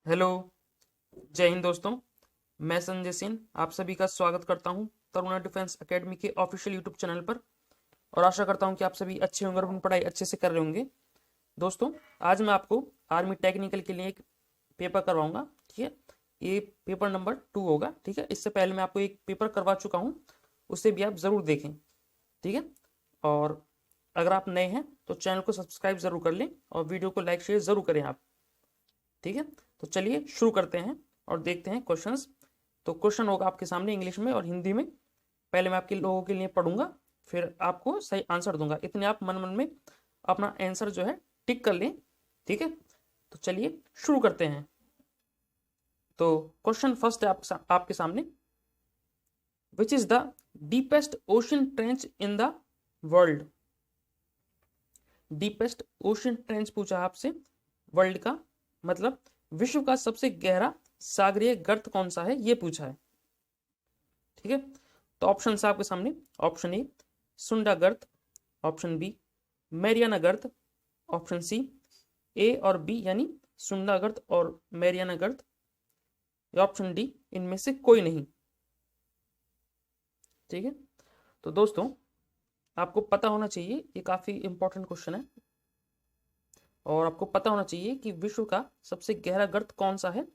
Hello. जय हिंद दोस्तों। मैं संजय सिंह आप सभी का स्वागत करता हूं तरुणा डिफेंस एकेडमी के ऑफिशियल यूट्यूब चैनल पर और आशा करता हूं कि आप सभी अच्छे होंगे और अपनी पढ़ाई अच्छे से कर रहे होंगे। दोस्तों, आज मैं आपको आर्मी टेक्निकल के लिए एक पेपर करवाऊंगा। ठीक है, ये पेपर नंबर 2 होगा। ठीक है, इससे पहले मैं आपको एक पेपर करवा चुका हूँ, उसे भी आप ज़रूर देखें। ठीक है, और अगर आप नए हैं तो चैनल को सब्सक्राइब ज़रूर कर लें और वीडियो को लाइक शेयर ज़रूर करें आप। ठीक है, तो चलिए शुरू करते हैं और देखते हैं क्वेश्चंस। तो क्वेश्चन होगा आपके सामने इंग्लिश में और हिंदी में। पहले मैं आपके लोगों के लिए पढ़ूंगा, फिर आपको सही आंसर दूंगा। इतने आप मन मन में अपना आंसर जो है टिक कर लें। ठीक है, तो चलिए शुरू करते हैं। तो क्वेश्चन फर्स्ट है आपके सामने। Which is the deepest ocean trench in the world? Deepest ocean trench पूछा आपसे, वर्ल्ड का मतलब विश्व का सबसे गहरा सागरीय गर्त कौन सा है, ये पूछा है। ठीक है, तो ऑप्शन है आपके सामने। ऑप्शन ए सुंडा गर्त, ऑप्शन बी मैरियाना गर्त, ऑप्शन सी ए और बी यानी सुंडा गर्त और मैरियाना गर्त, या ऑप्शन डी इनमें से कोई नहीं। ठीक है, तो दोस्तों आपको पता होना चाहिए, ये काफी इंपॉर्टेंट क्वेश्चन है और आपको पता होना चाहिए कि विश्व का सबसे गहरा गर्त कौन सा है।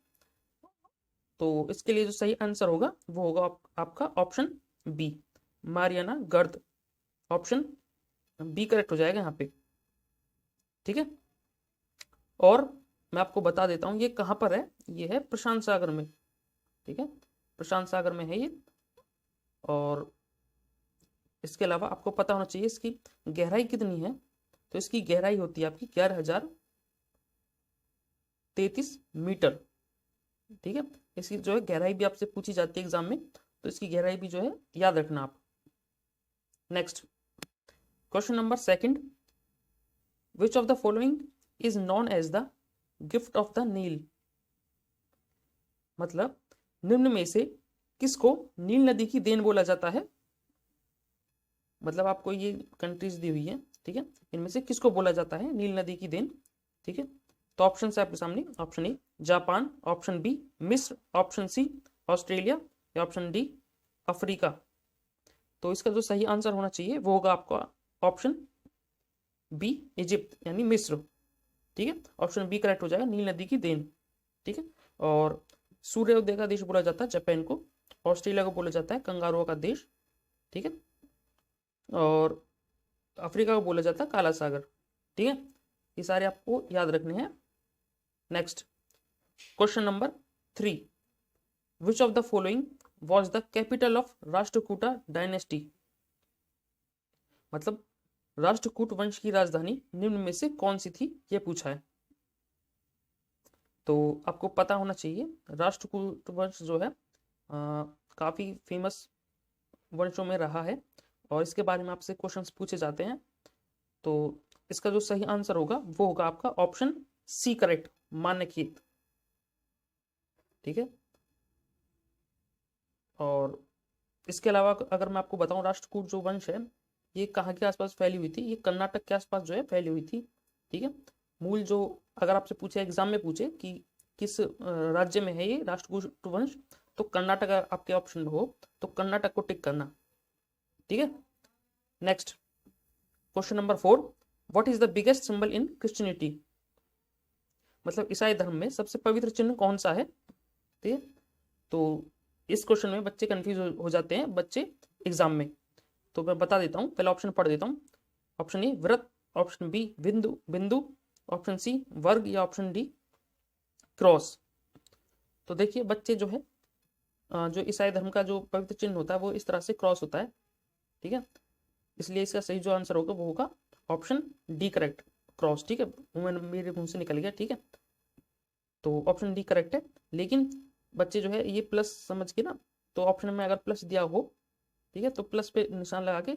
तो इसके लिए जो सही आंसर होगा वो होगा आपका ऑप्शन बी, मारियाना गर्त। ऑप्शन बी करेक्ट हो जाएगा यहाँ पे। ठीक है, और मैं आपको बता देता हूँ ये कहाँ पर है। ये है प्रशांत सागर में। ठीक है, प्रशांत सागर में है ये। और इसके अलावा आपको पता होना चाहिए इसकी गहराई कितनी है। तो इसकी गहराई होती है आपकी 11,033 मीटर। ठीक है, इसकी जो है गहराई भी आपसे पूछी जाती है एग्जाम में, तो इसकी गहराई भी जो है याद रखना आप। Next question number second. Which of the following is known as the gift of the Nile? मतलब निम्न में से किसको नील नदी की देन बोला जाता है? मतलब आपको ये कंट्रीज दी हुई है। ठीक है, इनमें से किसको बोला जाता है नील नदी की देन? ठीक है, तो ऑप्शन है आपके सामने। Option A Japan, option B मिस्र, ऑप्शन सी ऑस्ट्रेलिया, या ऑप्शन डी अफ्रीका। तो इसका जो सही आंसर होना चाहिए वो होगा आपका ऑप्शन बी इजिप्ट यानी मिस्र। ठीक है, ऑप्शन बी करेक्ट हो जाएगा, नील नदी की देन। ठीक है, और सूर्योदय का देश बोला जाता है जापान को, ऑस्ट्रेलिया को बोला जाता है कंगारुओं का देश। ठीक है, और अफ्रीका को बोला जाता है काला सागर। ठीक है, ये सारे आपको याद रखने हैं। Next question number 3। Which of the following was the capital of Rashtrakuta dynasty? मतलब राष्ट्रकूट वंश की राजधानी निम्न में से कौन सी थी, यह पूछा है। तो आपको पता होना चाहिए राष्ट्रकूट वंश जो है काफी फेमस वंशों में रहा है और इसके बारे में आपसे क्वेश्चंस पूछे जाते हैं। तो इसका जो सही आंसर होगा वो होगा आपका ऑप्शन सी करेक्ट, मान्यखेत। ठीक है, और इसके अलावा अगर मैं आपको बताऊं राष्ट्रकूट जो वंश है ये कहाँ के आसपास फैली हुई थी, ये कर्नाटक के आसपास जो है फैली हुई थी। ठीक है, मूल जो अगर आपसे पूछे एग्जाम में पूछे कि किस राज्य में है ये राष्ट्रकूट वंश, तो कर्नाटक आपके ऑप्शन में हो तो कर्नाटक को टिक करना। ठीक है, next question number 4। What is the biggest symbol in Christianity? मतलब ईसाई धर्म में सबसे पवित्र चिन्ह कौन सा है? ठीक है, तो इस क्वेश्चन में बच्चे कंफ्यूज हो जाते हैं बच्चे एग्जाम में, तो मैं बता देता हूँ, पहले ऑप्शन पढ़ देता हूँ। ऑप्शन ए व्रत, ऑप्शन बी बिंदु बिंदु, ऑप्शन सी वर्ग, या ऑप्शन डी क्रॉस। तो देखिए बच्चे जो है जो ईसाई धर्म का जो पवित्र चिन्ह होता है वो इस तरह से क्रॉस होता है। ठीक है, इसलिए इसका सही जो आंसर होगा वो होगा ऑप्शन डी करेक्ट, क्रॉस। ठीक है, मेरे मुंह से निकल गया। ठीक है, तो ऑप्शन डी करेक्ट है। लेकिन बच्चे जो है ये प्लस समझ के ना, तो ऑप्शन में अगर प्लस दिया हो, ठीक है, तो प्लस पे निशान लगा के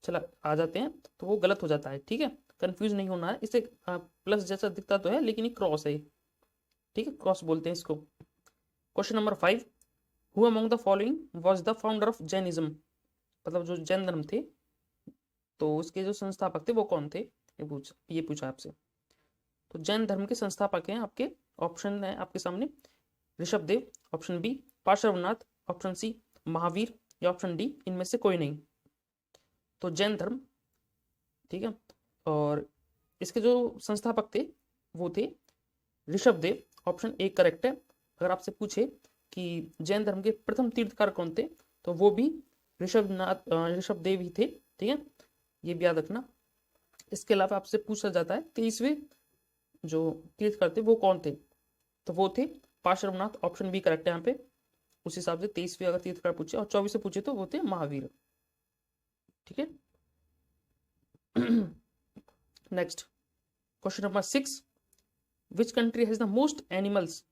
चला आ जाते हैं, तो वो गलत हो जाता है। ठीक है, कंफ्यूज नहीं होना है, इसे प्लस जैसा दिखता तो है लेकिन ये क्रॉस है। ठीक है, क्रॉस बोलते हैं इसको। Question number 5। Who among the following was the founder of Jainism? मतलब जो जैन धर्म थे तो उसके जो संस्थापक थे वो कौन थे, ये पूछा आपसे। तो जैन धर्म के संस्थापक हैं आपके ऑप्शन है आपके सामने Rishabhdev, option B Parshvanath, option C Mahavir या ऑप्शन डी इनमें से कोई नहीं। तो जैन धर्म, ठीक है, और इसके जो संस्थापक थे वो थे ऋषभदेव, ऑप्शन ए करेक्ट है। अगर आपसे पूछे कि जैन धर्म के प्रथम तीर्थकार कौन थे तो वो भी ऋषभदेव ही थे, ठीक है, ये भी याद रखना। इसके अलावा आपसे पूछा जाता है 23वें जो तीर्थकर थे वो कौन थे, तो वो थे पार्श्वनाथ, ऑप्शन बी करेक्ट है यहाँ पे। उस हिसाब से 23वें अगर तीर्थकर पूछे और 24वें पूछे तो वो थे महावीर, ठीक है। Next question number 6, which country has the most animals,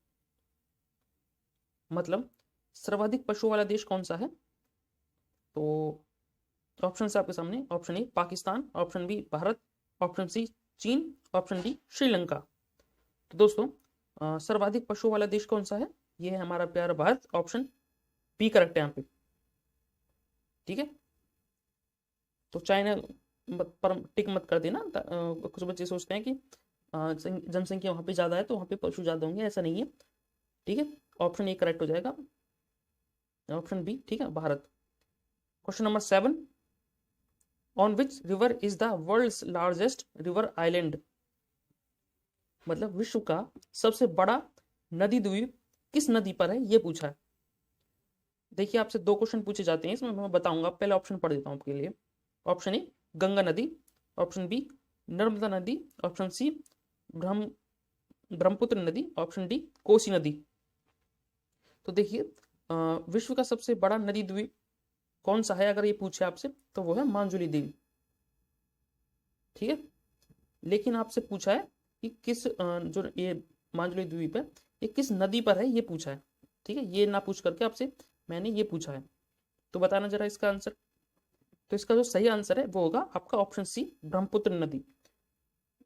मतलब सर्वाधिक पशु वाला देश कौन सा है। तो ऑप्शन है आपके सामने, option A Pakistan, option B Bharat, option C चीन, ऑप्शन डी श्रीलंका। तो दोस्तों सर्वाधिक पशु वाला देश कौन सा है, ये है हमारा प्यारा भारत, ऑप्शन बी करेक्ट है यहाँ पे, ठीक है। तो चाइना पर टिक मत कर देना, कुछ बच्चे सोचते हैं कि जनसंख्या वहां पे ज्यादा है तो वहां पे पशु ज्यादा होंगे, ऐसा नहीं है, ठीक है। ऑप्शन ए करेक्ट हो जाएगा, ऑप्शन बी, ठीक है, Bharat. Question number 7, on which river is the world's largest river island, मतलब विश्व का सबसे बड़ा नदी द्वीप किस नदी पर है, ये पूछा है। देखिए आपसे 2 क्वेश्चन पूछे जाते हैं इसमें, मैं बताऊंगा, पहले ऑप्शन पढ़ देता हूं आपके लिए। ऑप्शन ए गंगा नदी, ऑप्शन बी नर्मदा नदी, ऑप्शन सी ब्रह्मपुत्र नदी, ऑप्शन डी कोसी नदी। तो देखिए विश्व का सबसे बड़ा नदी द्वीप कौन सा है अगर ये पूछे आपसे तो वो है मांजुली द्वीप, ठीक है। लेकिन आपसे पूछा है कि किस जो ये मांजुली द्वीप है ये किस नदी पर है, ये पूछा है, ठीक है। ये ना पूछ करके आपसे मैंने ये पूछा है, तो बताना जरा इसका आंसर। तो इसका जो सही आंसर है वो होगा आपका ऑप्शन सी ब्रह्मपुत्र नदी।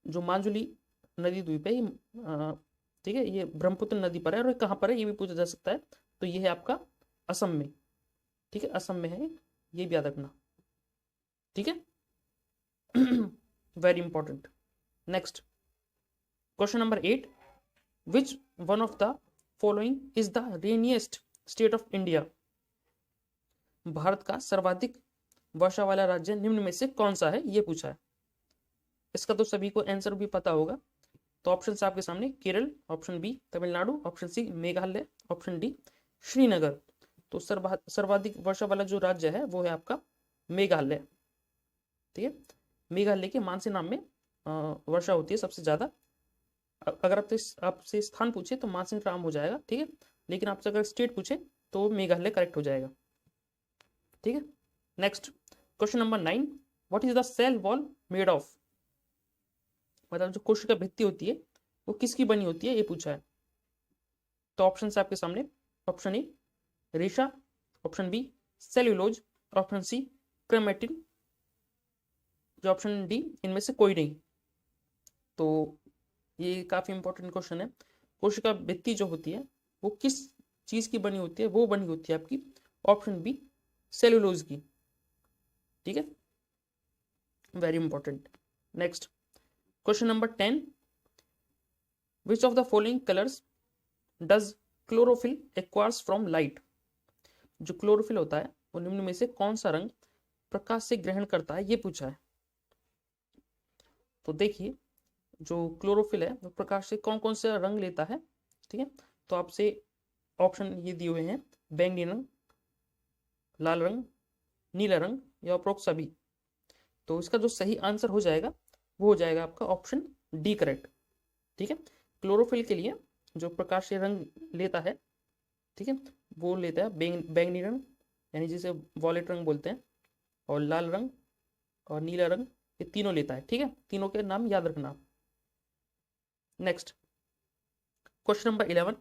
जो मांजुली नदी द्वीप है ये ठीक है, ये ब्रह्मपुत्र नदी पर है, और कहाँ पर है ये भी पूछा जा सकता है। तो ये है आपका असम में, ठीक है, असम में है, ये भी याद रखना, ठीक है। Very important. Next question number 8, which one of the following is the rainiest state of India, Bharat का सर्वाधिक वर्षा वाला राज्य निम्न में से कौन सा है, ये पूछा है। इसका तो सभी को आंसर भी पता होगा, तो ऑप्शन आपके सामने Kerala, option B Tamil Nadu, option C Meghalaya, option D Srinagar. तो सर्वाधिक वर्षा वाला जो राज्य है वो है आपका मेघालय, ठीक है। मेघालय के मानसीनाम में वर्षा होती है सबसे ज्यादा। अगर आपसे स्थान पूछे तो मानसीनराम हो जाएगा, ठीक है, लेकिन आपसे अगर स्टेट पूछे तो मेघालय करेक्ट हो जाएगा, ठीक है। Next question number 9, what is the cell wall made of, मतलब जो कोशिका भित्ति होती है वो किसकी बनी होती है, ये पूछा है। तो ऑप्शन है आपके सामने, ऑप्शन ए रेशा, option B cellulose, option C chromatin, जो ऑप्शन डी इनमें से कोई नहीं। तो ये काफी इंपॉर्टेंट क्वेश्चन है। कोशिका भित्ति जो होती है वो किस चीज की बनी होती है, वो बनी होती है आपकी ऑप्शन बी सेल्यूलोज की, ठीक है, very important. Next question number 10, which of the following colours does chlorophyll acquires from light, जो क्लोरोफिल होता है वो निम्न में से कौन सा रंग प्रकाश से ग्रहण करता है, ये पूछा है। तो देखिए जो क्लोरोफिल है वो प्रकाश से कौन कौन से रंग लेता है, ठीक है। तो आपसे ऑप्शन ये दिए हुए हैं, बैंगनी रंग, लाल रंग, नीला रंग या उपरोक्त सभी। तो इसका जो सही आंसर हो जाएगा वो हो जाएगा आपका ऑप्शन डी करेक्ट, ठीक है। क्लोरोफिल के लिए जो प्रकाश से रंग लेता है, ठीक है, वो लेता है बैंगनी रंग यानी जिसे वॉलेट रंग बोलते हैं, और लाल रंग और नीला रंग, ये तीनों लेता है, ठीक है। तीनों के नाम याद रखना। Next question number 11,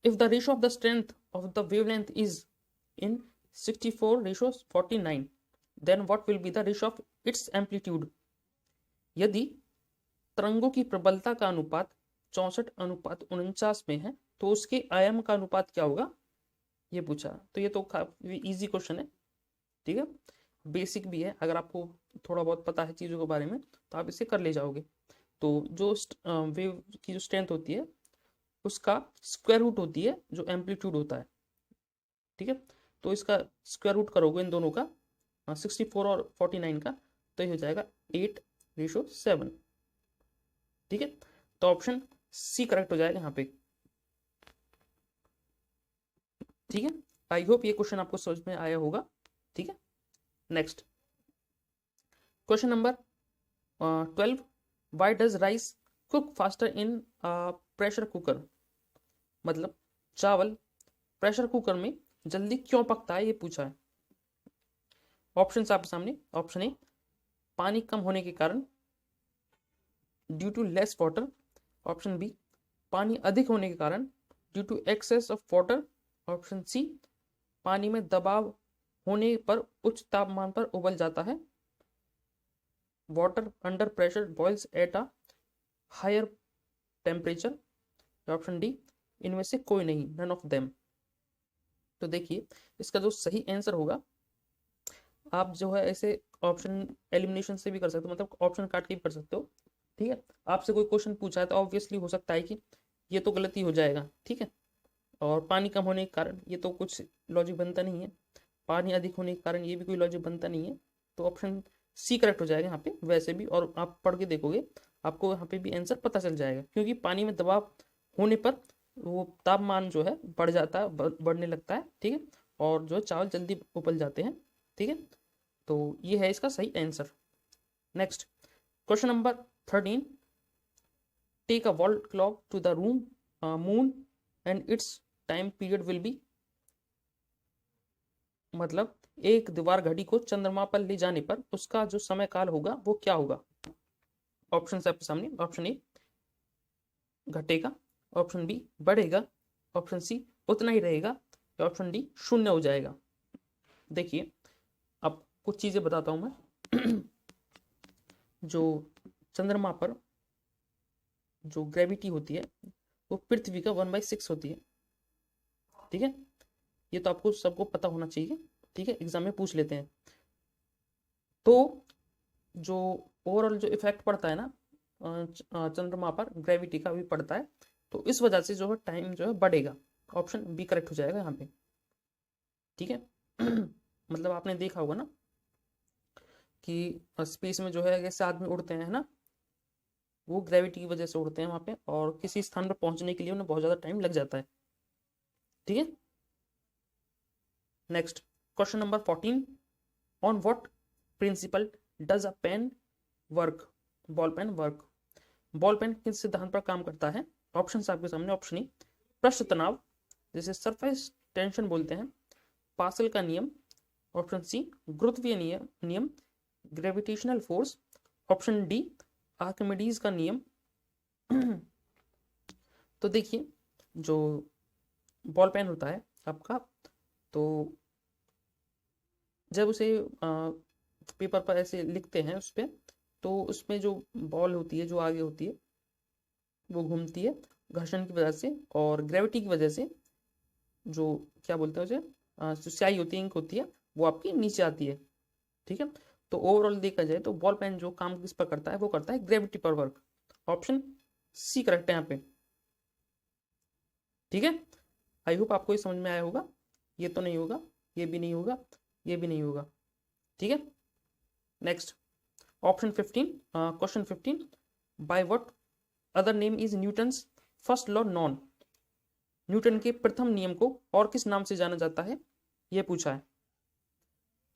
if the ratio of the strength of the wavelength is in 64:49, then what will be the ratio of its amplitude, यदि तरंगों की प्रबलता का अनुपात 64:49 में है तो उसके आयाम का अनुपात क्या होगा, ये पूछा। तो ये तो काफी इजी क्वेश्चन है, ठीक है, बेसिक भी है। अगर आपको थोड़ा बहुत पता है चीजों के बारे में तो आप इसे कर ले जाओगे। तो जो वेव की जो स्ट्रेंथ होती है उसका स्क्वायर रूट होती है जो एम्पलीट्यूड होता है, ठीक है। तो इसका स्क्वायर रूट करोगे इन दोनों का, 64 और 49 का, तो ये हो जाएगा 8:7, ठीक है। तो ऑप्शन सी करेक्ट हो जाएगा यहाँ पे, ठीक है। आई होप ये क्वेश्चन आपको समझ में आया होगा, ठीक है। Next question number 12, why does rice cook faster in pressure cooker, मतलब चावल प्रेशर कुकर में जल्दी क्यों पकता है, ये पूछा है। ऑप्शन आपके सामने, ऑप्शन ए पानी कम होने के कारण, due to less water. Option B पानी अधिक होने के कारण, due to excess of water. Option C पानी में दबाव होने पर उच्च तापमान पर उबल जाता है, water under pressure boils at a higher temperature. Option D इनमें से कोई नहीं, नन ऑफ देम। तो देखिए इसका जो सही आंसर होगा, आप जो है ऐसे ऑप्शन एलिमिनेशन से भी कर सकते हो, मतलब ऑप्शन काट के भी कर सकते हो, ठीक है। आपसे कोई क्वेश्चन पूछा है तो ऑब्वियसली हो सकता है कि ये तो गलती हो जाएगा, ठीक है। और पानी कम होने के कारण ये तो कुछ लॉजिक बनता नहीं है, पानी अधिक होने के कारण ये भी कोई लॉजिक बनता नहीं है। तो ऑप्शन सी करेक्ट हो जाएगा यहाँ पे वैसे भी, और आप पढ़ के देखोगे आपको यहाँ पे भी आंसर पता चल जाएगा, क्योंकि पानी में दबाव होने पर वो तापमान जो है बढ़ जाता है, बढ़ने लगता है, ठीक है। और जो चावल जल्दी उबल जाते हैं, ठीक है। तो ये है इसका सही answer. Next question number 13, take a wall clock to the room moon and its time period will be, मतलब एक दीवार घड़ी को चंद्रमा पर ले जाने पर उसका जो समय काल होगा वो क्या होगा। ऑप्शन आपके सामने, ऑप्शन ए घटेगा, ऑप्शन बी बढ़ेगा, ऑप्शन सी उतना ही रहेगा, ऑप्शन डी शून्य हो जाएगा। देखिए अब कुछ चीजें बताता हूं मैं। जो चंद्रमा पर जो ग्रेविटी होती है वो पृथ्वी का 1/6 होती है, ठीक है। ये तो आपको सबको पता होना चाहिए, ठीक है, एग्जाम में पूछ लेते हैं। तो जो ओवरऑल जो इफेक्ट पड़ता है ना चंद्रमा पर ग्रेविटी का भी पड़ता है, तो इस वजह से जो है टाइम जो है बढ़ेगा। ऑप्शन बी करेक्ट हो जाएगा यहाँ पे, ठीक है। मतलब आपने देखा होगा ना कि स्पेस में जो है जैसे आदमी उड़ते हैं ना, वो ग्रेविटी की वजह से उड़ते हैं वहां पे, और किसी स्थान पर पहुंचने के लिए उन्हें बहुत ज्यादा टाइम लग जाता है, ठीक है। Next question number 14, on what principle does a pen work, ball pen work, ball pen किस सिद्धांत पर काम करता है। ऑप्शन आपके सामने, ऑप्शन ए पृष्ठ तनाव जिसे सरफेस टेंशन बोलते हैं, पास्कल का नियम। ऑप्शन सी गुरुत्वीय नियम gravitational force. Option D Archimedes का नियम। तो देखिए जो बॉल पेन होता है आपका, तो जब उसे पेपर पर ऐसे लिखते हैं उस पर, तो उसमें जो बॉल होती है जो आगे होती है वो घूमती है घर्षण की वजह से, और ग्रेविटी की वजह से जो क्या बोलते हैं उसे जो स्याही होती है, इंक होती है, वो आपकी नीचे आती है, ठीक है। तो ओवरऑल देखा जाए तो बॉल पेन जो काम किस पर करता है वो करता है ग्रेविटी पर वर्क। ऑप्शन सी करेक्ट है यहाँ पे, ठीक है। आई होप आपको ये समझ में आया होगा। ये तो नहीं होगा, ये भी नहीं होगा, ये भी नहीं होगा, ठीक है। Next option 15, question 15, by what other name is Newton's first law non, Newton के प्रथम नियम को और किस नाम से जाना जाता है, यह पूछा है।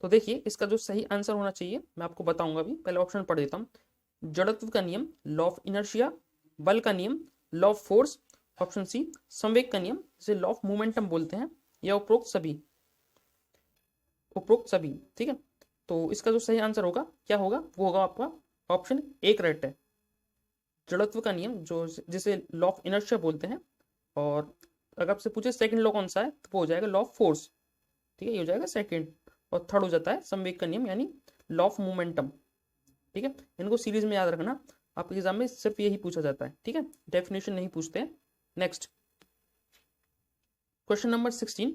तो देखिए इसका जो सही आंसर होना चाहिए मैं आपको बताऊंगा अभी, पहले ऑप्शन पढ़ देता हूं। जड़त्व का नियम लॉ ऑफ इनर्शिया, बल का नियम law of force. Option C संवेग का नियम जिसे लॉ ऑफ मोमेंटम बोलते हैं, या उपरोक्त सभी, उपरोक्त सभी, ठीक है। तो इसका जो सही आंसर होगा क्या होगा, वो होगा आपका ऑप्शन ए करेक्ट है, जड़त्व का नियम जो जिसे लॉ ऑफ इनर्शिया बोलते हैं। और अगर आपसे पूछे सेकंड लॉ कौन सा है, तो वो हो जाएगा लॉ ऑफ फोर्स, ठीक है, ये हो जाएगा सेकंड। और थर्ड हो जाता है संवेग का नियम यानी लॉ ऑफ मोमेंटम, ठीक है। इनको सीरीज में याद रखना, आपके एग्जाम में सिर्फ यही पूछा जाता है, ठीक है, डेफिनेशन नहीं पूछते हैं। Next question number 16,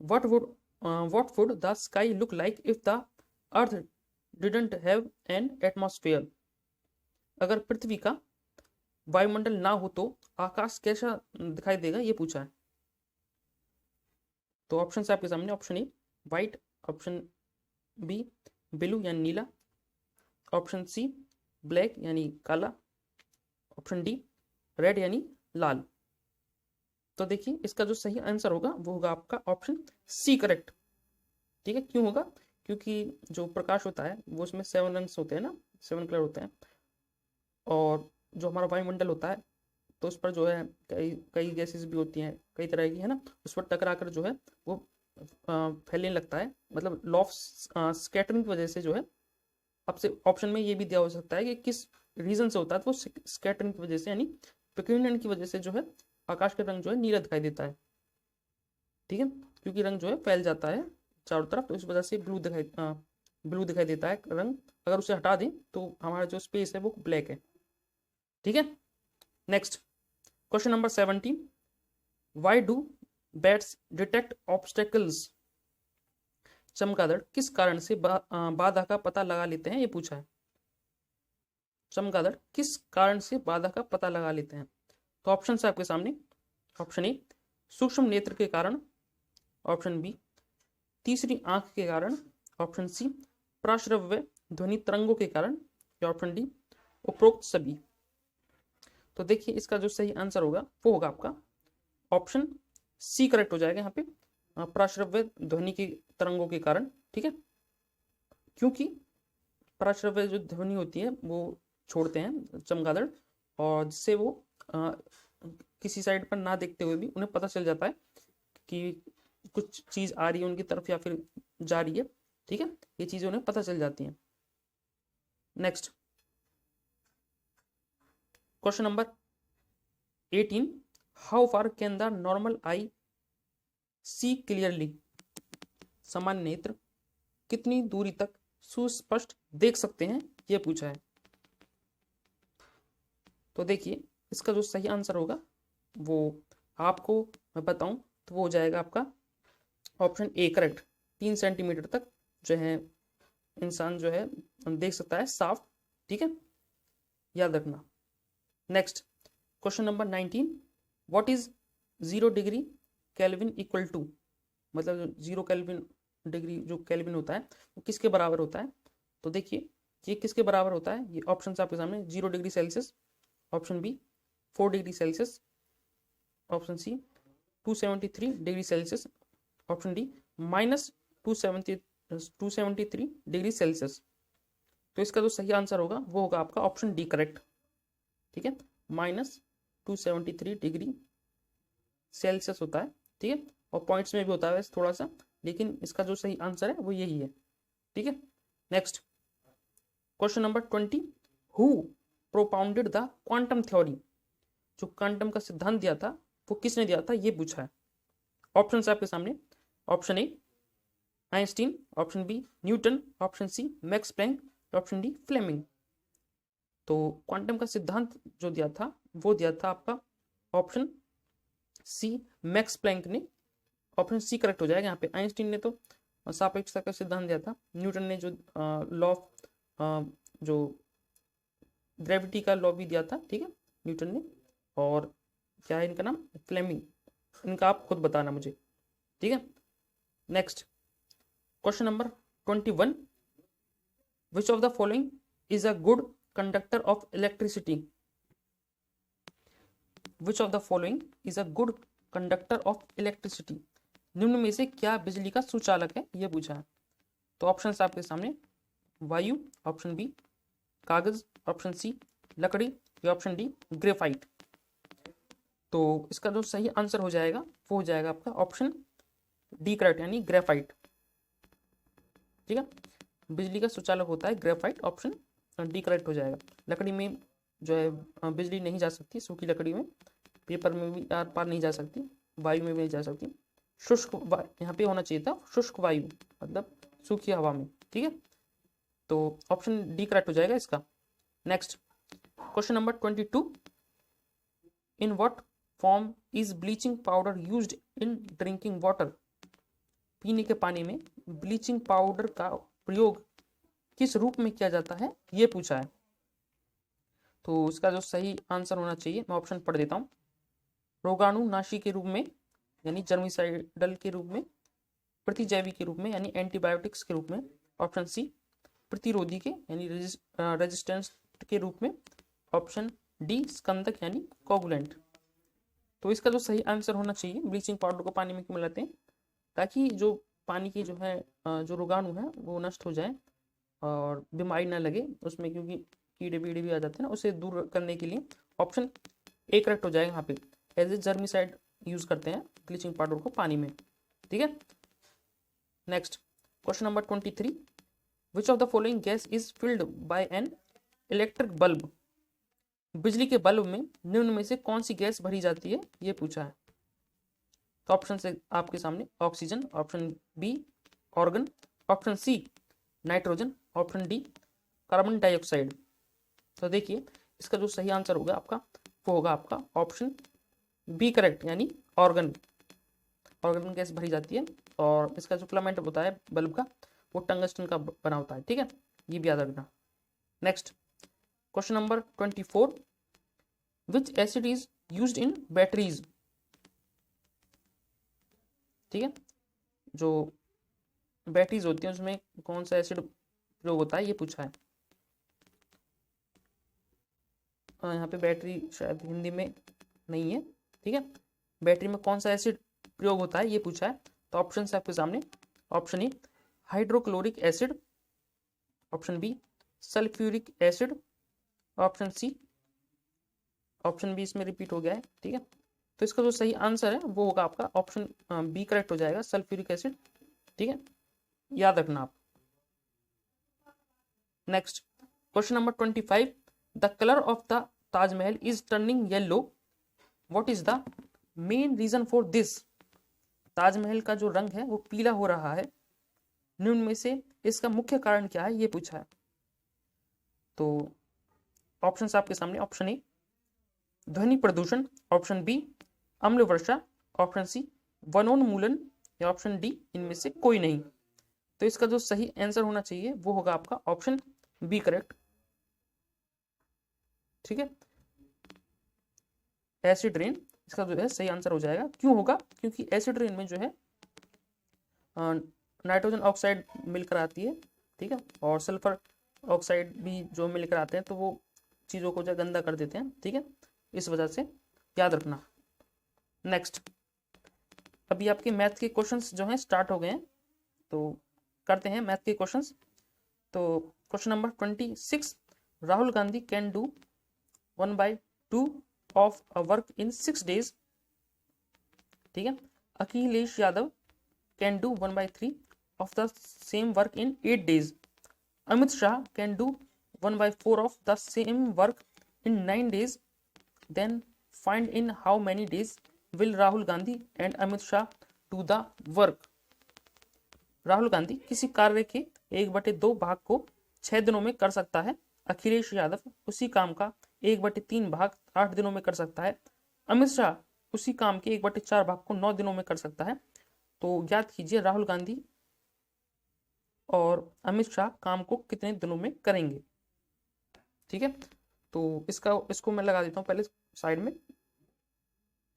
what would the sky look like if the earth didn't have an atmosphere, अगर पृथ्वी का वायुमंडल ना हो तो आकाश कैसा दिखाई देगा ये पूछा है। तो ऑप्शन है आपके सामने, option A white, option B blue यानी नीला, ऑप्शन सी ब्लैक यानी काला, ऑप्शन डी रेड यानी लाल। तो देखिए इसका जो सही आंसर होगा वो होगा आपका ऑप्शन सी करेक्ट। ठीक है, क्यों होगा? क्योंकि जो प्रकाश होता है वो उसमें 7 रंग्स होते हैं ना, 7 कलर होते हैं, और जो हमारा वायुमंडल होता है तो उस पर जो है कई कई गैसेस भी होती हैं, कई तरह की, है ना, उस पर टकरा कर जो है वो फैलने लगता है, मतलब लॉ ऑफ स्कैटरिंग की वजह से जो है। आपसे ऑप्शन में ये भी दिया हो सकता है कि किस रीजन से होता है, तो स्कैटरिंग की वजह से यानी विकिरण की वजह से जो है आकाश का रंग जो है नीला दिखाई देता है। ठीक है, क्योंकि रंग जो है फैल जाता है चारों तरफ, तो इस वजह से ब्लू दिखाई देता है रंग। अगर उसे हटा दें तो हमारा जो स्पेस है वो ब्लैक है। ठीक है, next question number 17, why do bats detect obstacles? चमगादड़ किस कारण से बाधा का पता लगा लेते हैं, ये पूछा है। चमगादड़ किस कारण से बाधा का पता लगा लेते हैं? तो ऑप्शन है आपके सामने, ऑप्शन ए सूक्ष्म नेत्र के कारण, ऑप्शन बी तीसरी आंख के कारण, ऑप्शन सी प्राश्रव्य ध्वनि तरंगों के कारण, या ऑप्शन डी उपरोक्त सभी। तो देखिए इसका जो सही आंसर होगा वो होगा आपका ऑप्शन सी करेक्ट हो जाएगा यहाँ पे, प्राश्रव्य ध्वनि की तरंगों के कारण। ठीक है, क्योंकि प्राश्रव्य जो ध्वनि होती है वो छोड़ते हैं चमगादड़, और जिससे वो किसी साइड पर ना देखते हुए भी उन्हें पता चल जाता है कि कुछ चीज आ रही है उनकी तरफ या फिर जा रही है। ठीक है, ये चीजें उन्हें पता चल जाती हैं। Next question number 18, how far can the normal I see clearly? सामान्य नेत्र कितनी दूरी तक सुस्पष्ट देख सकते हैं, यह पूछा है। तो देखिए इसका जो सही आंसर होगा वो आपको मैं बताऊं तो वो हो जाएगा आपका ऑप्शन ए करेक्ट। 3 सेंटीमीटर तक जो है इंसान जो है देख सकता है साफ। ठीक है, याद रखना। Next question number 19, what is 0 degree kelvin equal to? मतलब 0 केल्विन डिग्री जो केल्विन होता है वो किसके बराबर होता है? तो देखिए ये किसके बराबर होता है, ये ऑप्शन आपके सामने, 0 degree Celsius, option B 4 degree Celsius, option C 273 degree Celsius, option D -273 degree Celsius. तो इसका जो सही आंसर होगा वो होगा आपका ऑप्शन डी करेक्ट। ठीक है, -273 डिग्री सेल्सियस होता है। ठीक है, और पॉइंट्स में भी होता है वैसे थोड़ा सा, लेकिन इसका जो सही आंसर है वो यही है। ठीक है, next question number 20, who propounded the quantum theory? जो क्वांटम का सिद्धांत दिया था वो किसने दिया था, ये पूछा है। ऑप्शन आपके सामने, option A Einstein, option B Newton, option C Max Planck, option D Fleming. तो क्वांटम का सिद्धांत जो दिया था वो दिया था आपका ऑप्शन सी मैक्स प्लैंक ने। ऑप्शन सी करेक्ट हो जाएगा यहाँ पे। आइंस्टीन ने तो सापेक्षता का सिद्धांत दिया था, न्यूटन ने जो लॉ ऑफ जो ग्रेविटी का लॉ भी दिया था। ठीक है, न्यूटन ने, और क्या है इनका नाम, फ्लेमिंग। इनका आप खुद बताना मुझे। ठीक है, next question number 21, which of the following is a good conductor of electricity? Which of the following is a good conductor of electricity? निम्न में से क्या बिजली का सुचालक है, यह पूछा है। तो ऑप्शन आपके सामने, वायु, ऑप्शन बी कागज, ऑप्शन सी लकड़ी, या ऑप्शन डी ग्रेफाइट। तो इसका जो सही आंसर हो जाएगा वो हो जाएगा आपका ऑप्शन डी करेक्ट, यानी ग्रेफाइट। ठीक है, बिजली का सुचालक होता है ग्रेफाइट, ऑप्शन डी करेक्ट हो जाएगा। लकड़ी में जो है बिजली नहीं जा सकती, सूखी लकड़ी में, पेपर में भी आर पार नहीं जा सकती, वायु में भी नहीं जा सकती। शुष्क यहाँ पे होना चाहिए था शुष्क वायु, मतलब सूखी हवा में। ठीक है, तो ऑप्शन डी करेक्ट हो जाएगा इसका। Next question number 22, in what form is bleaching powder used in drinking water? पीने के पानी में ब्लीचिंग पाउडर का प्रयोग किस रूप में किया जाता है, ये पूछा है। तो इसका जो सही आंसर होना चाहिए, मैं ऑप्शन पढ़ देता हूँ। रोगाणुनाशी के रूप में यानी जर्मिसाइडल के रूप में, प्रतिजैवी के रूप में यानी एंटीबायोटिक्स के रूप में, ऑप्शन सी प्रतिरोधी के यानी रेजिस्टेंस के रूप में, ऑप्शन डी स्कंदक यानी कोगुलेंट। तो इसका जो सही आंसर होना चाहिए, ब्लीचिंग पाउडर को पानी में क्यों मिलाते हैं, ताकि जो पानी की जो है जो रोगाणु है वो नष्ट हो जाए और बीमारी ना लगे उसमें, क्योंकि कीड़े बीड़े भी आ जाते हैं ना, उसे दूर करने के लिए ऑप्शन ए करेक्ट हो जाएगा यहाँ पे। एज ए जर्मिसाइड यूज करते हैं ब्लीचिंग पाउडर को पानी में, ठीक है। Next question number 23, which of the following gas is filled by an electric bulb. बिजली के बल्ब में निम्न में से कौन सी गैस भरी जाती है, ये पूछा है। तो ऑप्शन से आपके सामने oxygen, option B argon, option C nitrogen, option D carbon dioxide. तो देखिए इसका जो सही आंसर होगा आपका वो होगा आपका ऑप्शन बी करेक्ट, यानी ऑर्गन। ऑर्गन गैस भरी जाती है और इसका जो फिलामेंट होता है बल्ब का वो टंगस्टन का बना होता है, ठीक है, ये भी याद रखना। Next question number 24, which acid is used in batteries. ठीक है, जो बैटरीज होती हैं उसमें कौन सा एसिड प्रयोग होता है, ये पूछा है। यहाँ पे बैटरी शायद हिंदी में नहीं है, ठीक है। बैटरी में कौन सा एसिड प्रयोग होता है ये पूछा है। तो ऑप्शन है आपके सामने, option A hydrochloric acid, option B sulphuric acid, option C, option B इसमें रिपीट हो गया है, ठीक है। तो इसका जो सही आंसर है वो होगा आपका ऑप्शन बी करेक्ट हो जाएगा, सल्फ्यूरिक एसिड, ठीक है, याद रखना आप। Next question number 25, the colour of the Taj Mahal is turning yellow, what is the main reason for this. Taj Mahal का जो रंग है वो पीला हो रहा है, निम्न में से इसका मुख्य कारण क्या है, ये पूछा है। तो ऑप्शन आपके सामने, ऑप्शन ए ध्वनि प्रदूषण, ऑप्शन बी अम्ल वर्षा, ऑप्शन सी वनोन्मूलन, या ऑप्शन डी इनमें से कोई नहीं। तो इसका जो सही आंसर होना चाहिए वो होगा आपका ऑप्शन बी करेक्ट, ठीक है, एसिड रेन इसका जो है सही आंसर हो जाएगा। क्यों होगा, क्योंकि एसिड रेन में जो है नाइट्रोजन ऑक्साइड मिलकर आती है, ठीक है, और सल्फर ऑक्साइड भी जो मिलकर आते हैं तो वो चीज़ों को जो गंदा कर देते हैं, ठीक है, इस वजह से याद रखना। नेक्स्ट अभी आपके मैथ के क्वेश्चंस जो हैं स्टार्ट हो गए हैं, तो करते हैं मैथ के क्वेश्चंस। तो question number 26, Rahul Gandhi can do 1/2 of a work in 6 days, ठीक है। Akhilesh Yadav can do 1/3 of the same work in 8 days। Amit Shah can do 1/4 of the same work in 9 days। Then find in how many days will Rahul Gandhi and Amit Shah do the work. Rahul Gandhi किसी कार्य के 1/2 भाग को 6 दिनों में कर सकता है, अखिलेश यादव उसी काम का 1/3 भाग 8 दिनों में कर सकता है, अमित शाह उसी काम के 1/4 भाग को 9 दिनों में कर सकता है। तो याद कीजिए राहुल गांधी और अमित शाह काम को कितने दिनों में करेंगे, ठीक है। तो इसको मैं लगा देता हूँ पहले साइड में,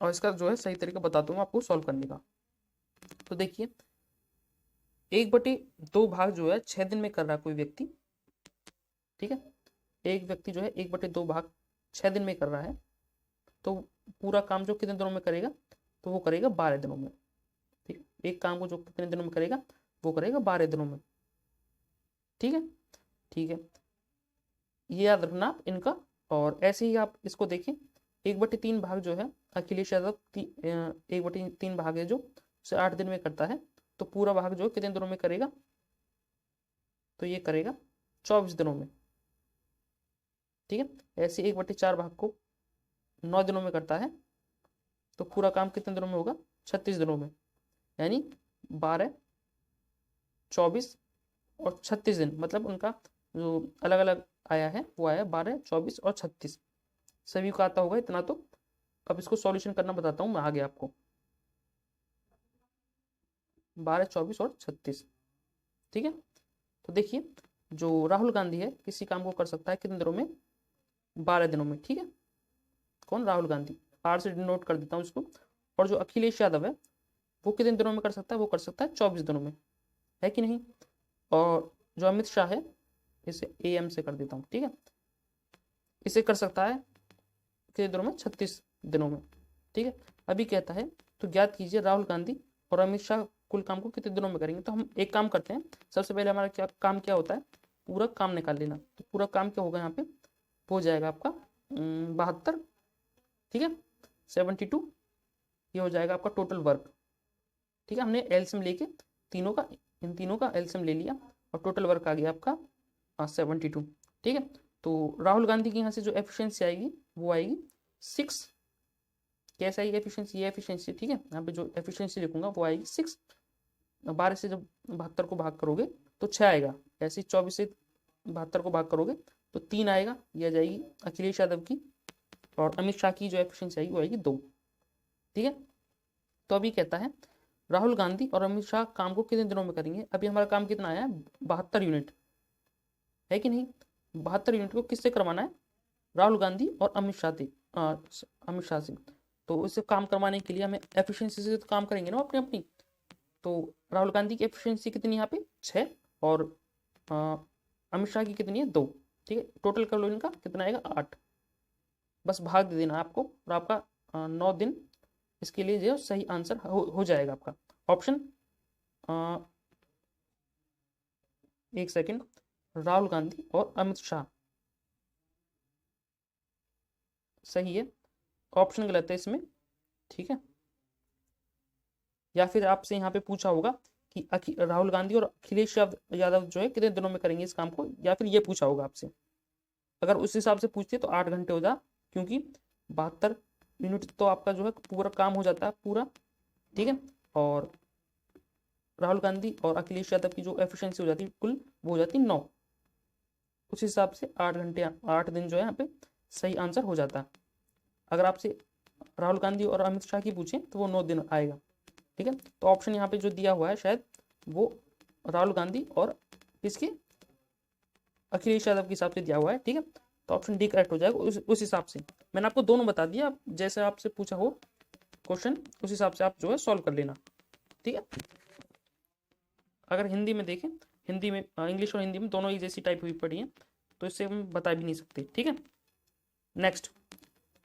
और इसका जो है सही तरीका बताता हूँ आपको सॉल्व करने का। तो देखिए 1/2 भाग जो है 6 दिन में कर रहा है कोई व्यक्ति, ठीक है, एक व्यक्ति जो है 1/2 भाग 6 दिन में कर रहा है, तो पूरा काम जो कितने दिनों में करेगा, तो वो करेगा 12 दिनों में, ठीक। एक काम को जो कितने दिनों में करेगा वो करेगा 12 दिनों में, ठीक है, ठीक है, ये याद रखना आप इनका। और ऐसे ही आप इसको देखिए 1/3 भाग जो है अखिलेश यादव 1/3 भाग है जो उसे 8 दिन में करता है, तो पूरा भाग जो कितने दिनों में करेगा, तो ये करेगा 24 दिनों में, ठीक है। ऐसे 1/4 भाग को 9 दिनों में करता है, तो पूरा काम कितने दिनों में होगा, 36 दिनों में, यानी 12, 24 और 36 दिन, मतलब उनका जो अलग अलग आया है वो आया 12, 24 और 36, सभी को आता होगा इतना। तो अब इसको सॉल्यूशन करना बताता हूँ मैं आगे आपको, 12, 24 और 36, ठीक है। तो देखिए जो राहुल गांधी है किसी काम को कर सकता है कितने दिनों में, 12 दिनों में, ठीक है, कौन, राहुल गांधी। आर से डिनोट कर देता हूँ इसको। और जो अखिलेश यादव है वो कितने दिनों में कर सकता है, वो कर सकता है 24 दिनों में, है कि नहीं। और जो अमित शाह है इसे AM से कर देता हूँ, ठीक है, इसे कर सकता है कितने दिनों में, 36 दिनों में, ठीक है। अभी कहता है तो ज्ञात कीजिए राहुल गांधी और अमित शाह कुल काम को कितने दिनों में करेंगे। तो हम एक काम करते हैं, सबसे पहले हमारा क्या काम क्या होता है, पूरा काम निकाल लेना। तो पूरा काम क्या होगा यहाँ पे, हो जाएगा आपका 72, ठीक है, 72, ये हो जाएगा आपका टोटल वर्क, ठीक है। हमने एलसीएम लेके तीनों का, इन तीनों का एलसीएम ले लिया और टोटल वर्क आ गया आपका 72, ठीक है। तो राहुल गांधी की यहाँ से जो एफिशिएंसी आएगी वो आएगी 6, कैसे आएगी एफिशिएंसी, ये एफिशिएंसी, ठीक है। यहाँ पे जो एफिशिएंसी लिखूंगा वो आएगी 6, 12 से जब 72 को भाग करोगे तो 6 आएगा, ऐसे 24 से 72 को भाग करोगे तो 3 आएगा, ये आ जाएगी अखिलेश यादव की। और अमित शाह की जो एफिशिएंसी आएगी वो आएगी 2, ठीक है। तो अभी कहता है राहुल गांधी और अमित शाह काम को कितने दिनों में करेंगे। अभी हमारा काम कितना आया है, 72 यूनिट, है कि नहीं। 72 यूनिट को किससे करवाना है, राहुल गांधी और अमित शाह से। तो इससे काम करवाने के लिए हमें एफिशिएंसी से तो काम करेंगे ना अपनी अपनी। तो राहुल गांधी की एफिशिएंसी कितनी है यहाँ पे 6, और अमित शाह की कितनी है 2, ठीक है। टोटल कर लो इनका कितना आएगा 8, बस भाग दे देना आपको और आपका 9 दिन इसके लिए जो सही आंसर हो जाएगा आपका ऑप्शन, एक सेकंड, राहुल गांधी और अमित शाह सही है, ऑप्शन गलत है इसमें, ठीक है। या फिर आपसे यहाँ पे पूछा होगा कि राहुल गांधी और अखिलेश यादव जो है कितने दिनों में करेंगे इस काम को, या फिर ये पूछा होगा आपसे। अगर उस हिसाब से पूछते तो 8 घंटे हो जा, क्योंकि 72 यूनिट तो आपका जो है पूरा काम हो जाता है पूरा, ठीक है। और राहुल गांधी और अखिलेश यादव की जो एफिशिएंसी हो जाती है कुल वो हो जाती है 9, उस हिसाब से 8 घंटे 8 दिन जो है यहाँ पे सही आंसर हो जाता है। अगर आपसे राहुल गांधी और अमित शाह की पूछें तो वो 9 दिन आएगा, ठीक है। तो ऑप्शन यहाँ पे जो दिया हुआ है शायद वो राहुल गांधी और किसके, अखिलेश यादव के हिसाब से दिया हुआ है, ठीक है। तो ऑप्शन डी करेक्ट हो जाएगा उस हिसाब से। मैंने आपको दोनों बता दिया, जैसे आपसे पूछा हो क्वेश्चन उस हिसाब से आप जो है सॉल्व कर लेना, ठीक है। अगर हिंदी में देखें, हिंदी में इंग्लिश और हिंदी में दोनों ही जैसी टाइप हुई पड़ी है, तो इससे हम बता भी नहीं सकते, ठीक है। Next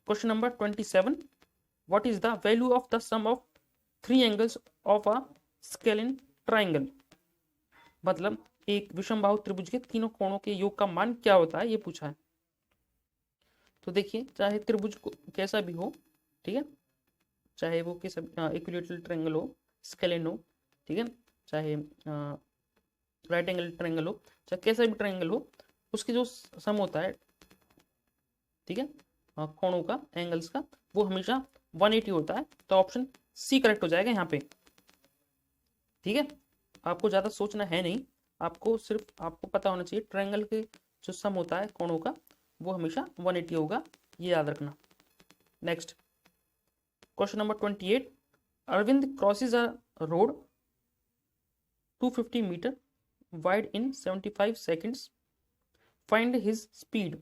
question number 27, what is the value of the sum of 3 angles of a scalene triangle. मतलब एक विषमबाहु त्रिभुज के तीनों कोणों के योग का मान क्या होता है, ये पूछा है। तो देखिए चाहे त्रिभुज को कैसा भी हो, ठीक है, चाहे वो कैसा इक्विलेटरल ट्रायंगल हो, स्केलिन हो, ठीक है, चाहे राइट एंगल ट्रायंगल हो, चाहे कैसा भी ट्रायंगल हो, उसकी जो सम होता है, ठीक है, कोणों का, एंगल्स का, वो हमेशा 180 होता है। तो ऑप्शन सी करेक्ट हो जाएगा यहाँ पे, ठीक है। आपको ज़्यादा सोचना है नहीं, आपको सिर्फ आपको पता होना चाहिए ट्रायंगल के जो सम होता है कोणों का वो हमेशा 180 होगा, ये याद रखना। Next question number 28, Arvind crosses a road 250 metre wide in 75 seconds, find his speed.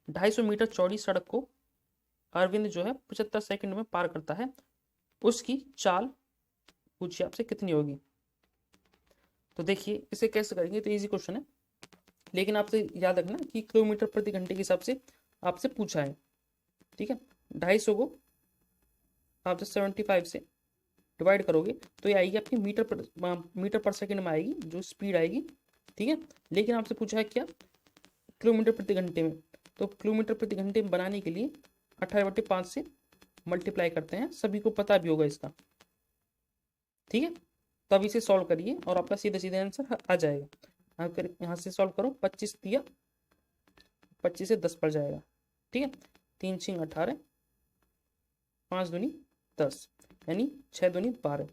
250 metre चौड़ी सड़क को अरविंद जो है 75 सेकंड में पार करता है, उसकी चाल पूछिए आपसे कितनी होगी। तो देखिए इसे कैसे करेंगे, तो इजी क्वेश्चन है, लेकिन आपसे याद रखना कि किलोमीटर प्रति घंटे के हिसाब से आपसे पूछा है, ठीक है। 250 को आप जब 75 से डिवाइड करोगे तो ये आएगी आपकी मीटर पर सेकंड में आएगी जो स्पीड आएगी, ठीक है। लेकिन आपसे पूछा है क्या, किलोमीटर प्रति घंटे में। तो किलोमीटर प्रति घंटे में बनाने के लिए 18/5 से मल्टीप्लाई करते हैं, सभी को पता भी होगा इसका, ठीक है। तब इसे सॉल्व करिए और आपका सीधे सीधे आंसर आ जाएगा। अगर यहाँ से सॉल्व करो, 25 दिया, 25 से 10 पड़ जाएगा, ठीक है। 3 6 18, 5 दूनी 10, यानी 6 दूनी 12,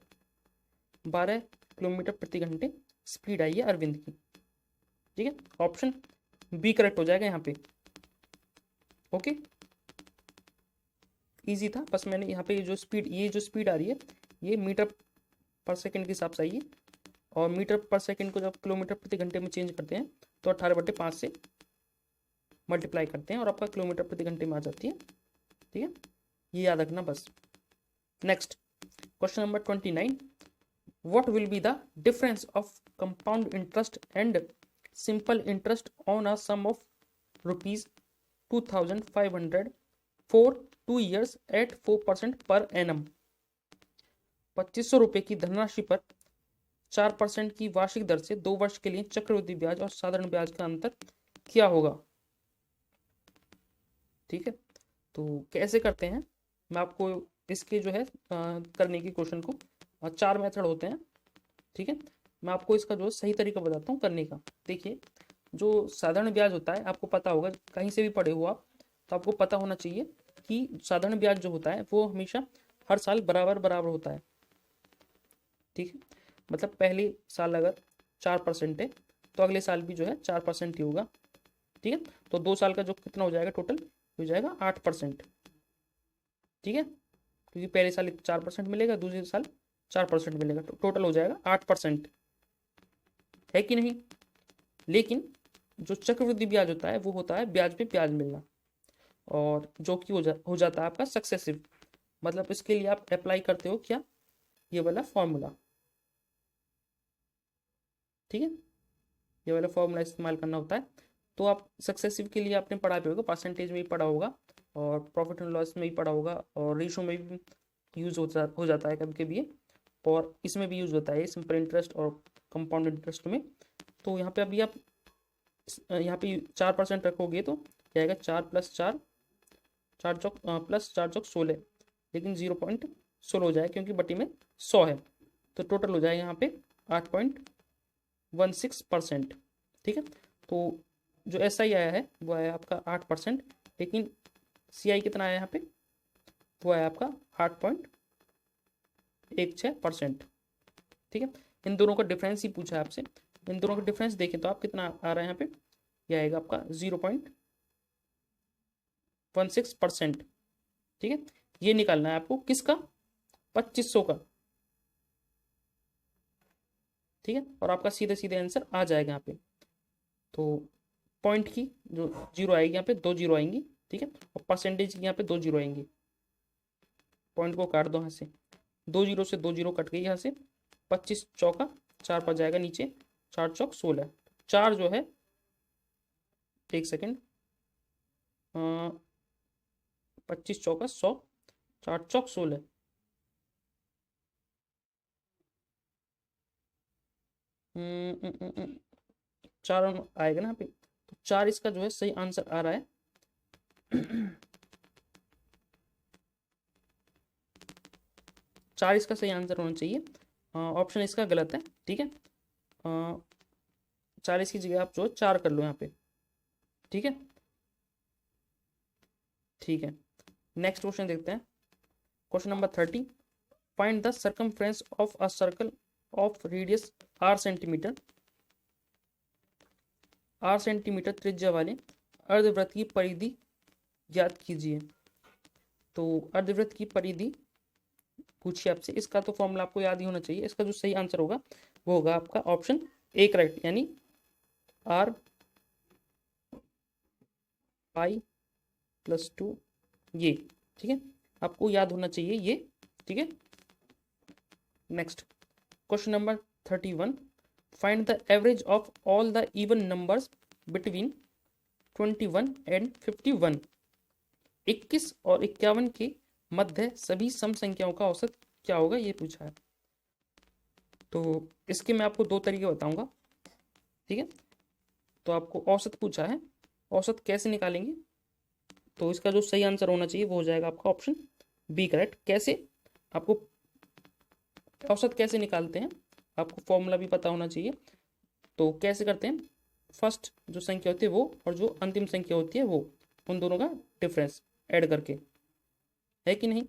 12 किलोमीटर प्रति घंटे स्पीड आई है अरविंद की, ठीक है। ऑप्शन बी करेक्ट हो जाएगा यहाँ पे, ओके। इजी था, बस मैंने यहाँ पे जो स्पीड आ रही है ये मीटर पर सेकंड के हिसाब से आई है, और मीटर पर सेकंड को जब किलोमीटर प्रति घंटे में चेंज करते हैं तो 18/5 से मल्टीप्लाई करते हैं और आपका किलोमीटर प्रति घंटे में आ जाती है ठीक है, ये याद रखना बस। Next question number 29, what will be the difference of compound interest and simple interest on a sum of rupees 2500 for 2 years at 4% per annum? 2500 रुपए की धनराशि पर 4% की वार्षिक दर से 2 वर्ष के लिए चक्रवृद्धि ब्याज और साधारण ब्याज का अंतर क्या होगा? ठीक है, तो कैसे करते हैं मैं आपको इसके जो है करने की क्वेश्चन को 4 मेथड होते हैं। ठीक है, मैं आपको इसका जो सही तरीका बताता हूँ करने का। देखिए, जो साधारण ब्याज होता है आपको पता होगा, कहीं से भी पढ़े हो आप तो आपको पता होना चाहिए कि साधारण ब्याज जो होता है वो हमेशा हर साल बराबर बराबर होता है। ठीक है, मतलब पहले साल अगर 4% है तो अगले साल भी जो है 4% ही होगा। ठीक है, तो 2 साल का जो कितना हो जाएगा टोटल हो जाएगा 8%। ठीक है, क्योंकि पहले साल 4% मिलेगा, दूसरे साल 4% मिलेगा, तो टोटल हो जाएगा 8%, है कि नहीं? लेकिन जो चक्रवृद्धि ब्याज होता है वो होता है ब्याज पे ब्याज मिलना, और जो कि हो जाता है आपका सक्सेसिव। मतलब इसके लिए आप अप्लाई करते हो क्या, ये वाला फॉर्मूला। ठीक है, ये वाला फॉर्मूला इस्तेमाल करना होता है। तो आप सक्सेसिव के लिए आपने पढ़ा भी होगा, परसेंटेज में भी पढ़ा होगा और प्रॉफिट एंड लॉस में भी पढ़ा होगा और रेशो में भी यूज हो जाता है कभी कभी, और इसमें भी यूज होता है सिंपल इंटरेस्ट और कंपाउंड इंटरेस्ट में। तो यहाँ पे अभी आप यहाँ पे 4% रखोगे तो क्या आएगा, 4 + 4, 4 चौक प्लस 4 चौक 16, लेकिन 0.16 हो जाए क्योंकि बटी में 100 है, तो टोटल हो जाए यहाँ पे 8.16%। ठीक है, तो जो SI आया है वो आया आपका 8%, लेकिन CI कितना आया यहाँ पे, वो आया आपका 8.16%। ठीक है, इन दोनों का डिफरेंस ही पूछा है आपसे। इन दोनों का डिफरेंस देखें तो आप कितना आ रहा है यहाँ पे, यह आएगा आपका 0.16%। ठीक है, ये निकालना है आपको किसका, 2500 का। ठीक है, और आपका सीधे सीधे आंसर आ जाएगा यहाँ पे। तो पॉइंट की जो 0 आएगी यहाँ पे 2 0 आएंगी। ठीक है, और परसेंटेज की यहाँ पे 2 0 आएंगी। पॉइंट को काट दो यहाँ से, 2 0 से 2 0 कट गई यहाँ से, 25 चौका 4 पर जाएगा नीचे, 4 चौक 16, 4 जो है, एक सेकेंड, 25 चौका 100, 4 चौक 16, चार आएगा ना यहाँ पे, तो 4 इसका जो है सही आंसर आ रहा है। 4 इसका सही आंसर होना चाहिए, ऑप्शन इसका गलत है। ठीक है, 40 की जगह आप जो 4 कर लो यहाँ पे। ठीक है, ठीक है, नेक्स्ट क्वेश्चन देखते हैं। Question number 30, find the circumference of a circle of radius r centimetre, r centimetre त्रिज्या वाले अर्धवृत्त की परिधि ज्ञात कीजिए। तो अर्धवृत्त की परिधि पूछिए आपसे, इसका तो फॉर्मूला आपको याद ही होना चाहिए। इसका जो सही आंसर होगा वो होगा आपका ऑप्शन ए करेक्ट, यानी r पाई + 2 ये। ठीक है, आपको याद होना चाहिए ये। ठीक है, next question number 31, find the average of all the even numbers between 21 and 51। 21 और 51 के मध्य सभी सम संख्याओं का औसत क्या होगा, ये पूछा है। तो इसके मैं आपको 2 तरीके बताऊंगा। ठीक है, तो आपको औसत पूछा है, औसत कैसे निकालेंगे, तो इसका जो सही आंसर होना चाहिए वो हो जाएगा आपका ऑप्शन बी करेक्ट। कैसे, आपको औसत कैसे निकालते हैं आपको फॉर्मूला भी पता होना चाहिए। तो कैसे करते हैं, फर्स्ट जो संख्या होती है वो और जो अंतिम संख्या होती है वो, उन दोनों का डिफरेंस ऐड करके, है कि नहीं?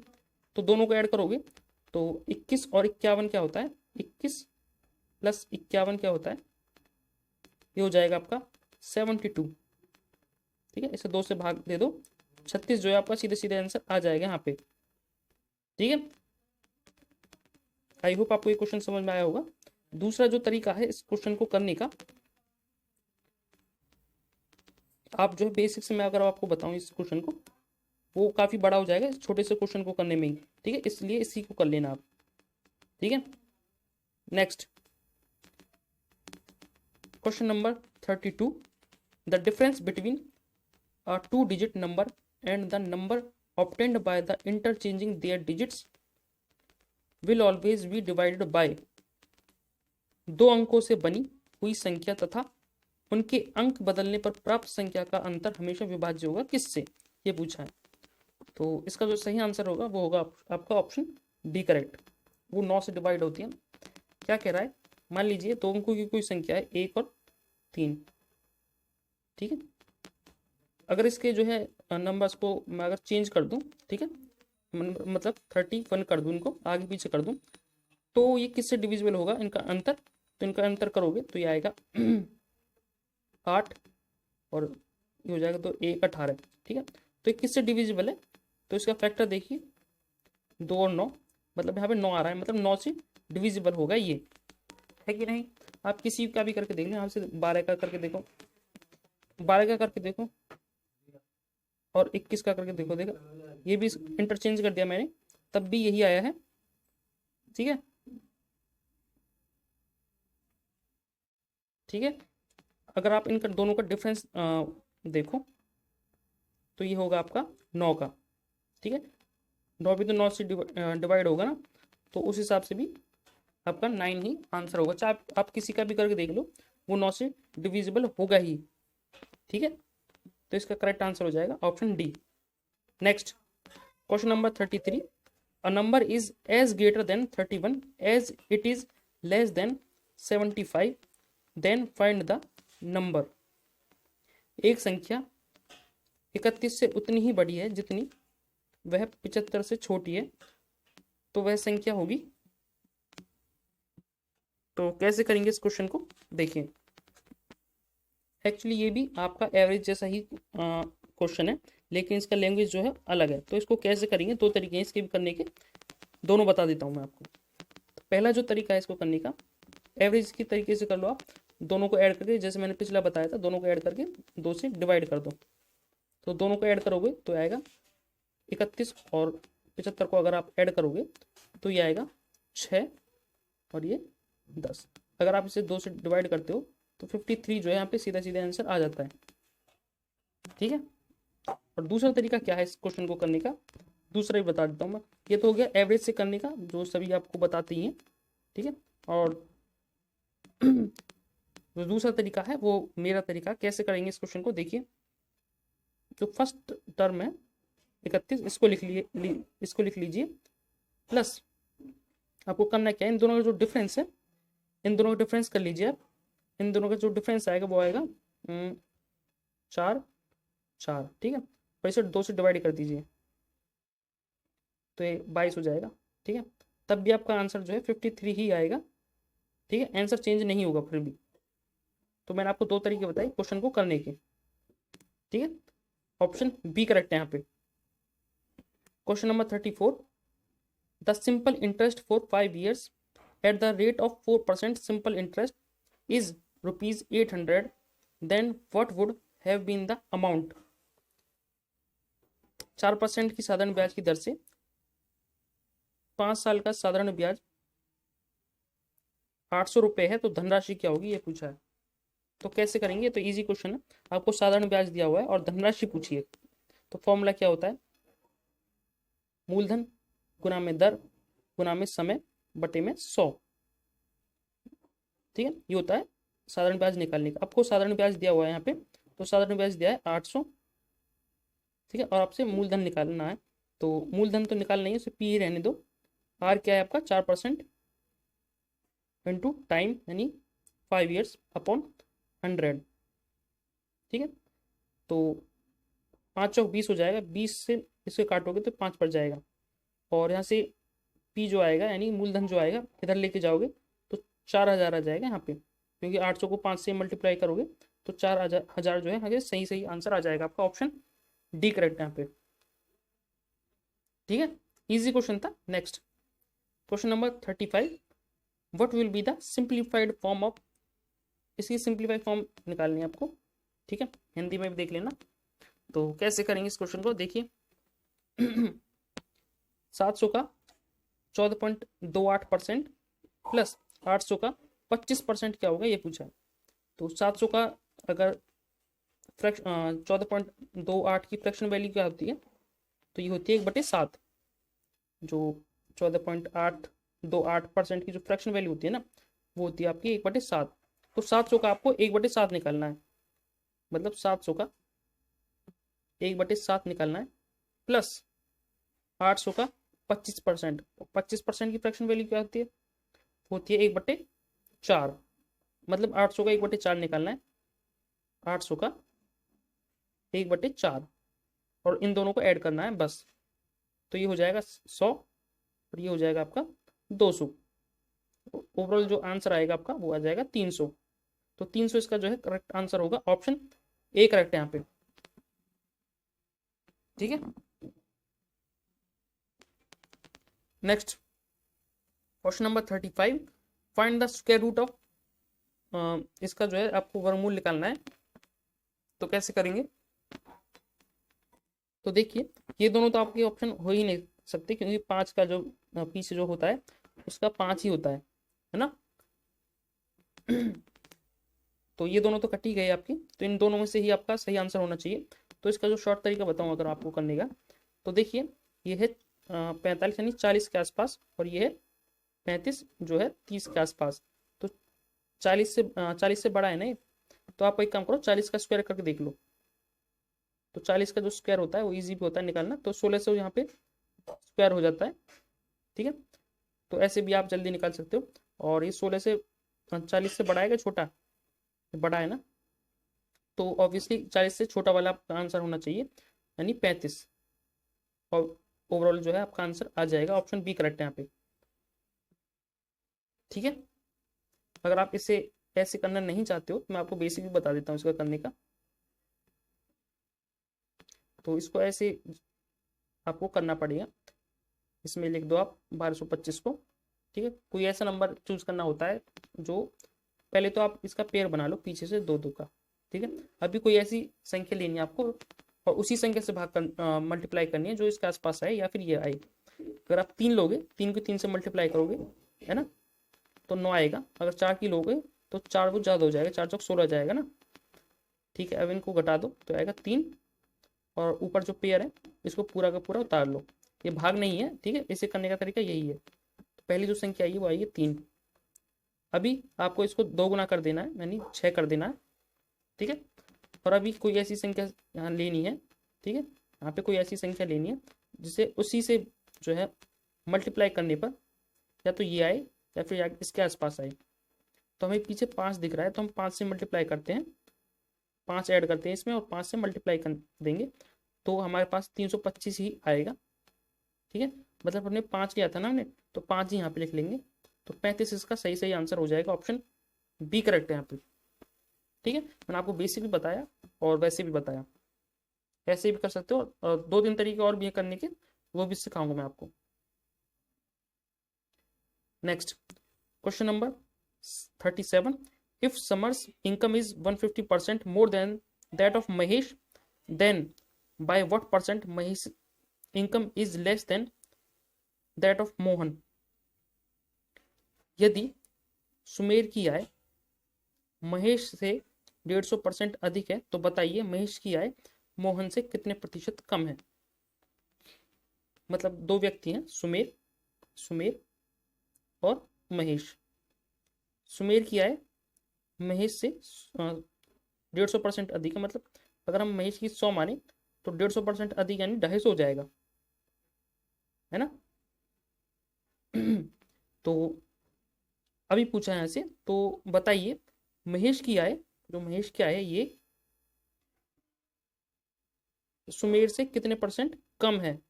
तो दोनों को ऐड करोगे तो 21 और 51 क्या होता है, 21 + 51 क्या होता है, ये हो जाएगा आपका 72। ठीक है, इसे 2 से भाग दे दो, 36 जो है आपका सीधे सीधे आंसर आ जाएगा यहाँ पे। ठीक है, आई होप आपको ये क्वेश्चन समझ में आया होगा। दूसरा जो तरीका है इस क्वेश्चन को करने का, आप जो है बेसिक से मैं अगर आपको बताऊं इस क्वेश्चन को, वो काफ़ी बड़ा हो जाएगा इस छोटे से क्वेश्चन को करने में ही, ठीक है, इसलिए इसी को कर लेना आप, ठीक है। Next question number 32, the difference between a 2-digit number and the number obtained by the interchanging their digits will always be divided by, दो अंकों से बनी हुई संख्या तथा उनके अंक बदलने पर प्राप्त संख्या का अंतर हमेशा विभाज्य होगा किससे, ये पूछा है। तो इसका जो सही आंसर होगा वो होगा आपका ऑप्शन डी करेक्ट, वो 9 से डिवाइड होती है। क्या कह रहा है, मान लीजिए दो अंकों की कोई संख्या है 1 और 3, ठीक है। अगर इसके जो है नंबर्स को मैं अगर चेंज कर दूं, ठीक है, मतलब 31 कर दूं, इनको आगे पीछे कर दूं, तो ये किससे डिविजिबल होगा इनका अंतर, तो इनका अंतर करोगे तो ये आएगा 8 और ये हो जाएगा तो 1 18, ठीक है। तो ये किससे डिविजिबल है, तो इसका फैक्टर देखिए 2 और 9, मतलब यहाँ पे 9 आ रहा है, मतलब 9 से डिविजिबल होगा ये, है कि नहीं। आप किसी का भी करके देख लो, यहाँ से 12 का करके देखो, 12 का करके देखो और 21 का करके देखो, देखो ये भी इंटरचेंज कर दिया मैंने, तब भी यही आया है, ठीक है, ठीक है। अगर आप इनका दोनों का डिफरेंस देखो तो ये होगा आपका 9 का, ठीक है, 9 भी तो 9 से डिवाइड होगा ना, तो उस हिसाब से भी आपका 9 ही आंसर होगा, चाहे आप किसी का भी करके देख लो, वो 9 से डिविजिबल होगा ही, ठीक है। तो इसका करेक्ट आंसर हो जाएगा option D. Next question number 33, a number is as greater than 31 as it is less than 75, then find the number. एक संख्या 31 से उतनी ही बड़ी है जितनी वह 75 से छोटी है, तो वह संख्या होगी। तो कैसे करेंगे इस क्वेश्चन को, देखिए एक्चुअली ये भी आपका एवरेज जैसा ही क्वेश्चन है, लेकिन इसका लैंग्वेज जो है अलग है। तो इसको कैसे करेंगे, दो तरीके हैं इसके भी करने के, दोनों बता देता हूँ मैं आपको। तो पहला जो तरीका है इसको करने का, एवरेज की तरीके से कर लो आप, दोनों को ऐड करके, जैसे मैंने पिछला बताया था, दोनों को ऐड करके 2 से डिवाइड कर दो, तो दोनों को ऐड करोगे तो आएगा 31 और 75 को अगर आप ऐड करोगे तो ये आएगा 6 और ये 10। अगर आप इसे 2 से डिवाइड करते हो तो 53 जो है यहाँ पे सीधा सीधा आंसर आ जाता है, ठीक है। और दूसरा तरीका क्या है इस क्वेश्चन को करने का, दूसरा ही बता देता हूँ मैं। ये तो हो गया एवरेज से करने का, जो सभी आपको बताते ही हैं, ठीक है। और जो दूसरा तरीका है वो मेरा तरीका, कैसे करेंगे इस क्वेश्चन को, देखिए जो फर्स्ट टर्म है 31, इसको लिख लीजिए, प्लस आपको करना क्या है, इन दोनों का जो डिफरेंस है, इन दोनों का डिफरेंस कर लीजिए आप। इन दोनों का जो डिफरेंस आएगा वो आएगा 4 4, ठीक है, और इसे 2 से डिवाइड कर दीजिए तो ये 22 हो जाएगा, ठीक है। तब भी आपका आंसर जो है 53 ही आएगा, ठीक है, आंसर चेंज नहीं होगा फिर भी। तो मैंने आपको 2 तरीके बताए क्वेश्चन को करने के, ठीक है। ऑप्शन बी करेक्ट है यहाँ पे। Question number 34, the simple interest for 5 years at the rate of 4% simple interest is ₹800, then what would have been the amount. 4% की साधारण ब्याज की दर से 5 साल का साधारण ब्याज 800 रुपये है, तो धनराशि क्या होगी, ये पूछा है। तो कैसे करेंगे, तो इजी क्वेश्चन है, आपको साधारण ब्याज दिया हुआ है और धनराशि पूछिए, तो फॉर्मूला क्या होता है, मूलधन गुना में दर गुना में समय बटे में 100, ठीक है। ये होता है साधारण ब्याज निकालने का। आपको साधारण ब्याज दिया हुआ है यहाँ पे, तो साधारण ब्याज दिया है 800, ठीक है, और आपसे मूलधन निकालना है, तो मूलधन तो निकालना नहीं है, उसे पी ही रहने दो। आर क्या है आपका 4% इंटू टाइम, यानी 5 years अपॉन 100, ठीक है। तो 5 चौक 20 हो जाएगा, 20 से इसके काटोगे तो 5 पड़ जाएगा, और यहाँ से पी जो आएगा यानी मूलधन जो आएगा इधर लेके जाओगे तो 4000 आ जाएगा यहाँ पे, क्योंकि 800 को 5 से मल्टीप्लाई करोगे तो 4000 जो है आगे सही सही आंसर आ जाएगा। आपका ऑप्शन डी करेक्ट है यहाँ पे, ठीक है, इजी क्वेश्चन था। Next question number 35, what will be the simplified form of, इसकी सिंप्लीफाइड फॉर्म निकालनी है आपको, ठीक है, हिंदी में भी देख लेना। तो कैसे करेंगे इस क्वेश्चन को, देखिए 700 का 14.28% प्लस 800 का 25% क्या होगा ये पूछा है। तो 700 का अगर 14.28 की फ्रैक्शन वैल्यू क्या होती है, तो ये होती है 1/7। जो 14.828% की जो फ्रैक्शन वैल्यू होती है ना, वो होती है आपकी 1/7। तो 700 का आपको 1/7 निकालना है, मतलब 700 का 1/7 निकालना है प्लस 800 का 25%। 25% की फ्रैक्शन वैल्यू क्या होती है, होती है 1/4, मतलब 800 का 1/4 निकालना है, 800 का 1/4 और इन दोनों को ऐड करना है बस। तो ये हो जाएगा 100 और ये हो जाएगा आपका 200। ओवरऑल जो आंसर आएगा आपका वो आ जाएगा 300। तो 300 इसका जो है करेक्ट आंसर होगा, ऑप्शन ए करेक्ट है यहाँ पे। ठीक है, next question number 35, find the square root of, इसका जो है आपको वर्गमूल निकालना है। तो कैसे करेंगे, तो देखिए ये दोनों तो आपके ऑप्शन हो ही नहीं सकते, क्योंकि 5 का जो पीछे जो होता है उसका 5 ही होता है ना। तो ये दोनों तो कट ही गए आपकी, तो इन दोनों में से ही आपका सही आंसर होना चाहिए। तो इसका जो शॉर्ट तरीका बताऊं अगर आपको करने का, तो देखिए ये है 45 यानी 40 के आसपास, और ये है 35 जो है 30 के आसपास। तो 40 से बड़ा है ना ये, तो आप एक काम करो 40 का स्क्वायर करके देख लो। तो 40 का जो स्क्वायर होता है वो इजी भी होता है निकालना, तो 16 से यहाँ पे स्क्वायर हो जाता है। ठीक है, तो ऐसे भी आप जल्दी निकाल सकते हो। और ये 16 से 40 से बड़ा है क्या छोटा, बड़ा है ना, तो ऑब्वियसली 40 से छोटा वाला आपका आंसर होना चाहिए, यानी 35। और ओवरऑल जो है आपका आंसर आ जाएगा, ऑप्शन बी करेक्ट है यहाँ पे। ठीक है, अगर आप इसे ऐसे करना नहीं चाहते हो तो मैं आपको बेसिक भी बता देता हूँ इसका करने का। तो इसको ऐसे आपको करना पड़ेगा, इसमें लिख दो आप 1225 को। ठीक है, कोई ऐसा नंबर चूज करना होता है जो, पहले तो आप इसका पेयर बना लो पीछे से 2 2 का। ठीक है, अभी कोई ऐसी संख्या लेनी है आपको और उसी संख्या से भाग कर मल्टीप्लाई करनी है जो इसके आसपास आए या फिर ये आए। अगर आप 3 लोगे, 3 को 3 से मल्टीप्लाई करोगे है ना, तो 9 आएगा। अगर 4 की लोगे तो 4 वो ज़्यादा हो जाएगा, 4 चौक 16 जाएगा ना। ठीक है, अब इनको घटा दो तो आएगा 3, और ऊपर जो पेयर है इसको पूरा का पूरा उतार लो। ये भाग नहीं है, ठीक है, इसे करने का तरीका यही है। तो पहली जो संख्या आई है वो आई है 3। अभी आपको इसको 2 गुना कर देना है, यानी 6 कर देना है। ठीक है, और अभी कोई ऐसी संख्या यहाँ लेनी है। ठीक है, यहाँ पे कोई ऐसी संख्या लेनी है जिसे उसी से जो है मल्टीप्लाई करने पर या तो ये आए या फिर इसके आसपास आए। तो हमें पीछे 5 दिख रहा है, तो हम 5 से मल्टीप्लाई करते हैं, 5 ऐड करते हैं इसमें और 5 से मल्टीप्लाई कर देंगे, तो हमारे पास 325 ही आएगा। ठीक है, मतलब हमने 5 लिया था ना हमने, तो 5 ही यहाँ पे लिख लेंगे। तो 35 इसका सही सही आंसर हो जाएगा, ऑप्शन बी करेक्ट है यहाँ पे। ठीक है, मैंने आपको बेसिक भी बताया और वैसे भी बताया, ऐसे भी कर सकते हो, और 2-3 तरीके और भी हैं करने के, वो भी सिखाऊंगा मैं आपको। Next question number 37, if Samar's income is 150% more than that of Mahesh, then by what percent Mahesh income is less than that of Mohan? यदि सुमेर की आय महेश से 150% अधिक है, तो बताइए महेश की आय मोहन से कितने प्रतिशत कम है। मतलब 2 व्यक्ति हैं, सुमेर और महेश। सुमेर की आय महेश से 150% अधिक है, मतलब अगर हम महेश की 100 माने तो 150% अधिक यानी 250 हो जाएगा, है ना। तो अभी पूछा है यहाँ से, तो बताइए महेश की आय, जो महेश की आय है ये सुमेर से कितने परसेंट कम है।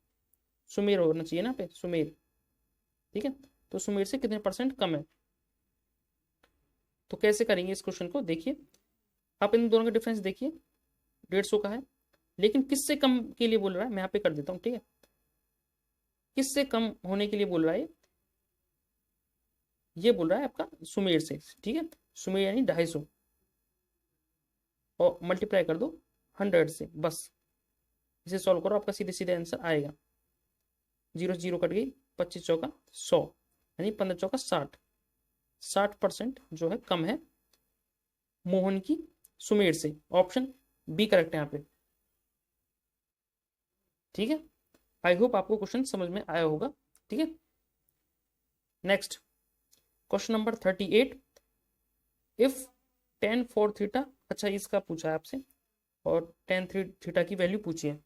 सुमेर होना चाहिए ना पे, सुमेर। ठीक है, तो सुमेर से कितने परसेंट कम है। तो कैसे करेंगे इस क्वेश्चन को, देखिए आप इन दोनों का डिफरेंस देखिए, 150 का है, लेकिन किससे कम के लिए बोल रहा है, मैं यहाँ पे कर देता हूँ। ठीक है, किससे कम होने के लिए बोल रहा है, ये बोल रहा है आपका सुमेर से। ठीक है, सुमेर यानी 250 और मल्टीप्लाई कर दो 100 से, बस इसे सॉल्व करो, आपका सीधे सीधे आंसर आएगा। जीरो से जीरो कट गई, 25 चौका 100, यानी 15 चौका 60, 60% जो है कम है मोहन की सुमेर से। ऑप्शन बी करेक्ट है यहाँ पे। ठीक है, आई होप आपको क्वेश्चन समझ में आया होगा। ठीक है, next question number 38, if tan 4 theta, अच्छा इसका पूछा है आपसे, और tan 3 थीटा की वैल्यू पूछी है,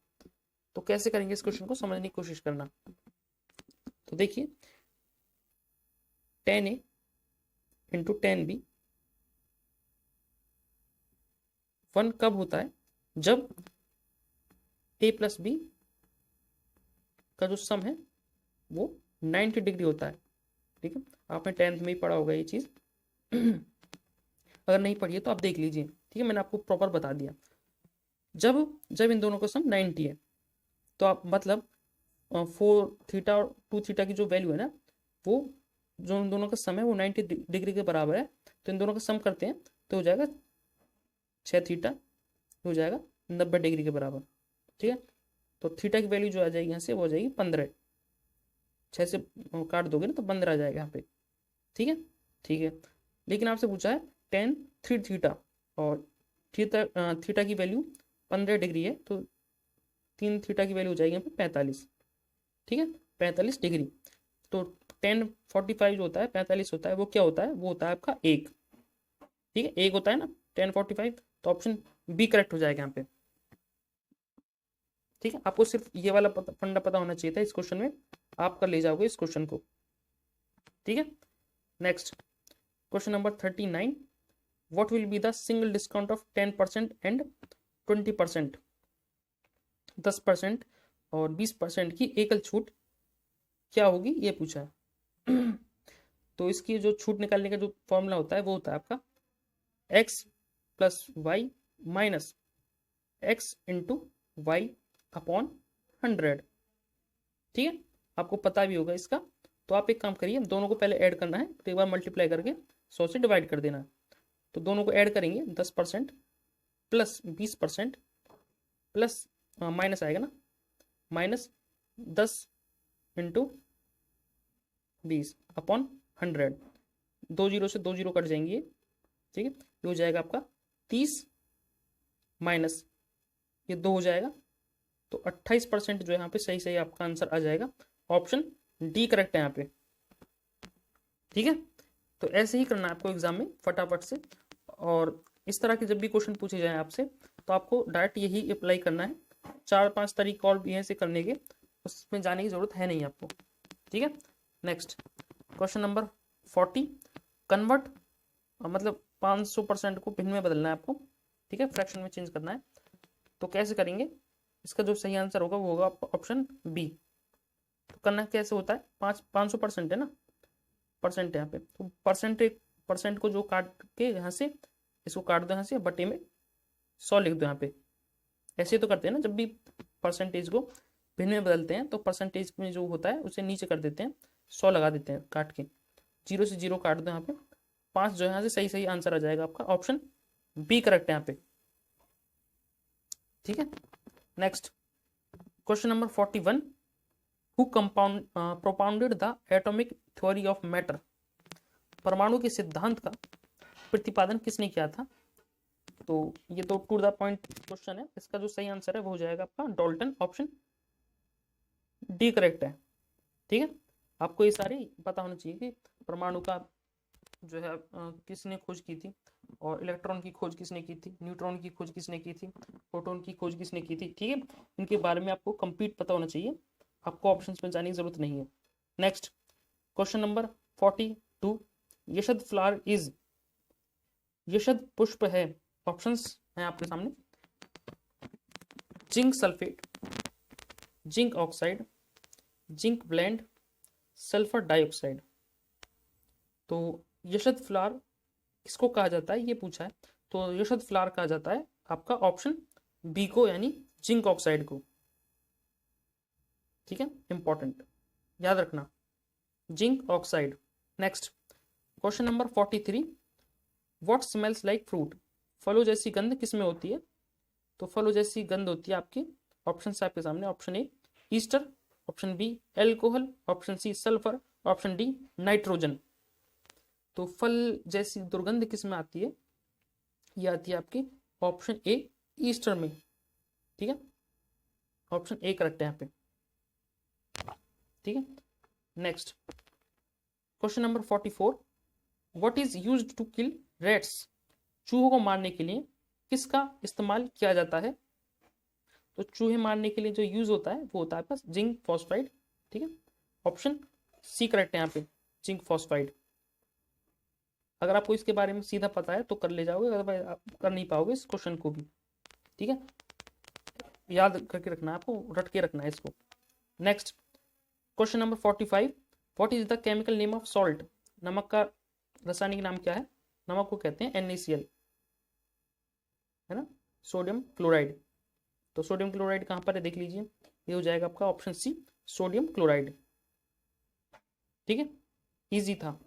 तो कैसे करेंगे इस क्वेश्चन को, समझने की कोशिश करना। तो देखिए tan a into tan b 1 कब होता है, जब a प्लस बी का जो सम है वो 90 डिग्री होता है। ठीक है, आपने 10th में ही पढ़ा होगा ये चीज, अगर नहीं पढ़ी है तो आप देख लीजिए। ठीक है, मैंने आपको प्रॉपर बता दिया। जब जब इन दोनों का सम 90 है, तो आप मतलब 4 थीटा और 2 थीटा की जो वैल्यू है ना, वो जो इन दोनों का सम है वो 90 डिग्री के बराबर है, तो इन दोनों का सम करते हैं तो हो जाएगा 6 थीटा, हो जाएगा 90 डिग्री के बराबर। ठीक है, तो थीटा की वैल्यू जो आ जाएगी यहाँ से वो हो जाएगी 15, 6 से काट दोगे ना तो 15 आ जाएगा यहाँ पे। ठीक है, ठीक है, लेकिन आपसे पूछा है tan 3 थीटा, और थीटा की वैल्यू 15 डिग्री है, तो 3 थीटा की वैल्यू हो जाएगी यहाँ पे 45। ठीक है, 45 डिग्री, तो tan 45 जो होता है 45 होता है, वो क्या होता है, वो होता है आपका 1। ठीक है, 1 होता है ना tan 45, तो ऑप्शन बी करेक्ट हो जाएगा यहाँ पे। ठीक है, आपको सिर्फ ये वाला फंडा पता होना चाहिए था, इस क्वेश्चन में आप कर ले जाओगे इस क्वेश्चन को। ठीक है, next question number 39, what will be the single discount of 10% and 20%, 10% और 20% की एकल छूट क्या होगी, ये पूछा है। तो इसकी जो छूट निकालने का जो फॉर्मूला होता है वो होता है आपका x plus y minus x into y upon 100। ठीक है, आपको पता भी होगा इसका, तो आप एक काम करिए, दोनों को पहले ऐड करना है, तो एक बार मल्टीप्लाई करके 100 से डिवाइड कर देना है। तो दोनों को ऐड करेंगे, 10% प्लस 20% प्लस माइनस आएगा ना, माइनस 10 इंटू 20 अपॉन 100, 2 जीरो से 2 जीरो कट जाएंगे। ठीक है, ये हो जाएगा आपका 30 माइनस ये 2 हो जाएगा, तो 28% जो है यहाँ पे सही सही आपका आंसर आ जाएगा। ऑप्शन डी करेक्ट है यहाँ पे। ठीक है, तो ऐसे ही करना है आपको एग्जाम में फटाफट से, और इस तरह के जब भी क्वेश्चन पूछे जाए आपसे तो आपको डायरेक्ट यही अप्लाई करना है। 4-5 तरीके और भी हैं इसे करने के, उसमें जाने की जरूरत है नहीं आपको। ठीक है, नेक्स्ट क्वेश्चन नंबर 40, कन्वर्ट मतलब 500% को भिन्न में बदलना है आपको। ठीक है, फ्रैक्शन में चेंज करना है, तो कैसे करेंगे, इसका जो सही आंसर होगा वो होगा ऑप्शन बी। तो करना कैसे होता है, 500% है ना, परसेंट है यहाँ पे, तो परसेंट को जो काट के यहाँ से इसको काट दो यहाँ से, बटे में 100 लिख दो यहाँ पे। ऐसे तो करते हैं ना, जब भी परसेंटेज को भिन्न में बदलते हैं तो परसेंटेज में जो होता है उसे नीचे कर देते हैं, 100 लगा देते हैं काट के, 0 से 0 काट दो यहाँ पे, 5 जो है यहाँ से सही सही आंसर आ जाएगा आपका। ऑप्शन बी करेक्ट है यहाँ पे। ठीक है, next question number 41, who propounded the atomic theory of matter, परमाणु के सिद्धांत का प्रतिपादन किसने किया था। तो ये तो टू द पॉइंट क्वेश्चन है, इसका जो सही आंसर है वो हो जाएगा आपका डाल्टन। ऑप्शन डी करेक्ट है। ठीक है, आपको ये सारे पता होना चाहिए कि परमाणु का जो है किसने खोज की थी, और इलेक्ट्रॉन की खोज किसने की थी, न्यूट्रॉन की खोज किसने की थी, प्रोटॉन की खोज किसने की थी। ठीक है, इनके बारे में आपको कंप्लीट पता होना चाहिए, आपको ऑप्शंस में जाने की जरूरत नहीं है। नेक्स्ट क्वेश्चन नंबर 42, यशद फ्लावर इज, यशद पुष्प है, ऑप्शंस हैं आपके सामने, zinc sulphate, zinc oxide, zinc blende, sulphur dioxide. तो यशद फ्लावर किसको कहा जाता है ये पूछा है, तो यशद फ्लावर कहा जाता है आपका ऑप्शन बी को, यानी जिंक ऑक्साइड को। ठीक है, इंपॉर्टेंट याद रखना, zinc oxide. Next question number 43, what smells like fruit, फलों जैसी गंध किसमें होती है। तो फलों जैसी गंध होती है आपकी, ऑप्शन है आपके सामने, option A ester, option B alcohol, option C sulphur, option D nitrogen. तो फल जैसी दुर्गंध किस में आती है? ये आती है आपकी ऑप्शन ए ईस्टर में। ठीक है, ऑप्शन ए करेक्ट है यहाँ पे। ठीक है, next question number 44, what is used to kill rats? चूहों को मारने के लिए किसका इस्तेमाल किया जाता है? तो चूहे मारने के लिए जो यूज होता है वो होता है आपका जिंक फॉस्फाइड। ठीक है, ऑप्शन सी करेक्ट है यहाँ पे, जिंक फॉस्फाइड। अगर आपको इसके बारे में सीधा पता है तो कर ले जाओगे, अदरवाइज आप कर नहीं पाओगे इस क्वेश्चन को भी। ठीक है, याद करके रखना है आपको, रट के रखना है इसको। Next question number 45, what is the chemical name of salt? नमक का रासायनिक नाम क्या है? नमक को कहते हैं NaCl, है ना, सोडियम क्लोराइड। तो सोडियम क्लोराइड कहां पर है देख लीजिए, ये हो जाएगा आपका ऑप्शन सी सोडियम क्लोराइड। ठीक है, इजी था।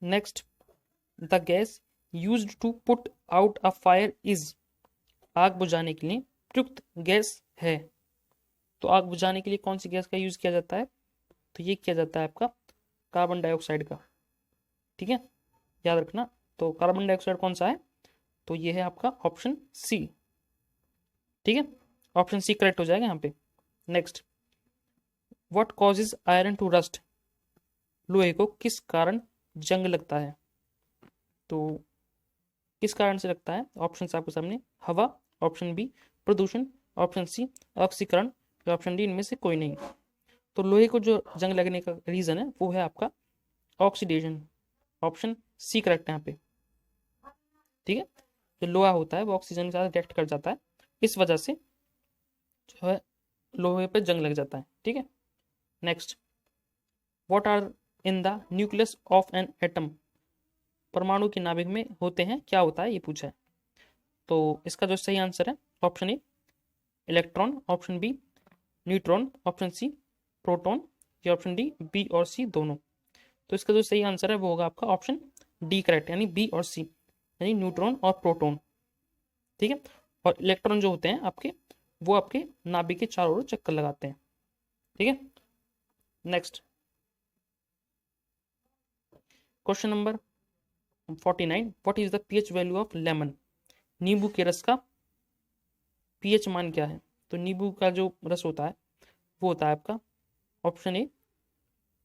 Next, the gas used to put out a fire is? आग बुझाने के लिए प्रयुक्त गैस है। तो आग बुझाने के लिए कौन सी गैस का यूज किया जाता है? तो ये किया जाता है आपका कार्बन डाइऑक्साइड का। ठीक है, याद रखना। तो कार्बन डाइऑक्साइड कौन सा है? तो ये है आपका ऑप्शन सी। ठीक है, ऑप्शन सी करेक्ट हो जाएगा यहाँ पे। Next, what causes iron to rust? लोहे को किस कारण जंग लगता है? तो किस कारण से लगता है? ऑप्शन आपके सामने, हवा, ऑप्शन बी प्रदूषण, ऑप्शन सी ऑक्सीकरण, ऑप्शन डी इनमें से कोई नहीं। तो लोहे को जो जंग लगने का रीजन है वो है आपका ऑक्सीडेशन, ऑप्शन सी करेक्ट है यहाँ पे। ठीक है, जो लोहा होता है वो ऑक्सीजन के साथ रिएक्ट कर जाता है, इस वजह से जो है लोहे पे जंग लग जाता है। ठीक है, next, what are in the nucleus of an atom? परमाणु की नाभिक में होते हैं, क्या होता है ये पूछा है। तो इसका जो सही आंसर है option A electron, option B neutron, option C proton, या ऑप्शन डी बी और सी दोनों। तो इसका जो सही आंसर है वो होगा आपका ऑप्शन डी करेक्ट, यानी बी और सी, यानी न्यूट्रॉन और प्रोटॉन। ठीक है, और इलेक्ट्रॉन जो होते हैं आपके वो आपके नाभिक के चारों ओर चक्कर लगाते हैं। ठीक है, next question number 49, what is the pH value of lemon? नींबू के रस का पीएच मान क्या है? तो नींबू का जो रस होता है वो होता है आपका ऑप्शन ए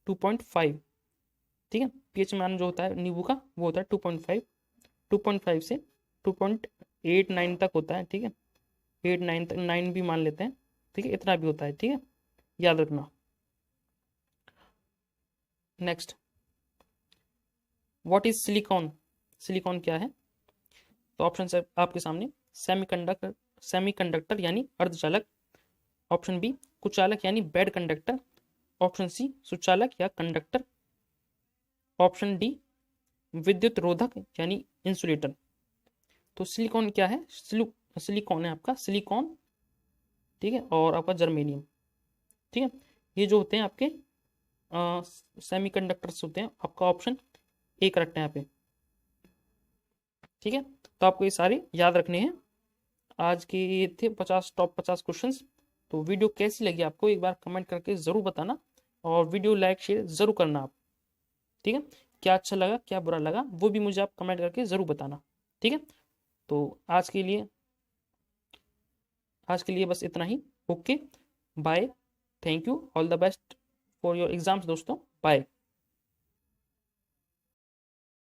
2.5। ठीक है, पीएच मान जो होता है नींबू का वो होता है 2.5, 2.5 से 2.89 तक होता है। ठीक है, 8-9 तक, 9 भी मान लेते हैं। ठीक है, इतना भी होता है। ठीक है, याद रखना। Next, what is silicon? Silicon क्या है? तो ऑप्शन है आपके सामने, सेमीकंडक्टर, सेमीकंडक्टर यानी अर्धचालक, ऑप्शन बी कुचालक यानी बेड कंडक्टर, ऑप्शन सी सुचालक या कंडक्टर, ऑप्शन डी विद्युत रोधक यानी इंसुलेटर। तो सिलिकॉन क्या है? सिलिकॉन है आपका सिलिकॉन। ठीक है, और आपका जर्मेनियम। ठीक है, ये जो होते हैं आपके सेमीकंडक्टर्स होते हैं। आपका ऑप्शन ए करेक्ट है यहाँ पे। ठीक है, तो आपको ये सारे याद रखने हैं। आज के ये थे 50 टॉप 50 क्वेश्चंस। तो वीडियो कैसी लगी आपको एक बार कमेंट करके ज़रूर बताना, और वीडियो लाइक शेयर ज़रूर करना आप। ठीक है, क्या अच्छा लगा क्या बुरा लगा वो भी मुझे आप कमेंट करके ज़रूर बताना। ठीक है, तो आज के लिए बस इतना ही। Okay, bye, thank you, all the best for your exams दोस्तों, बाय।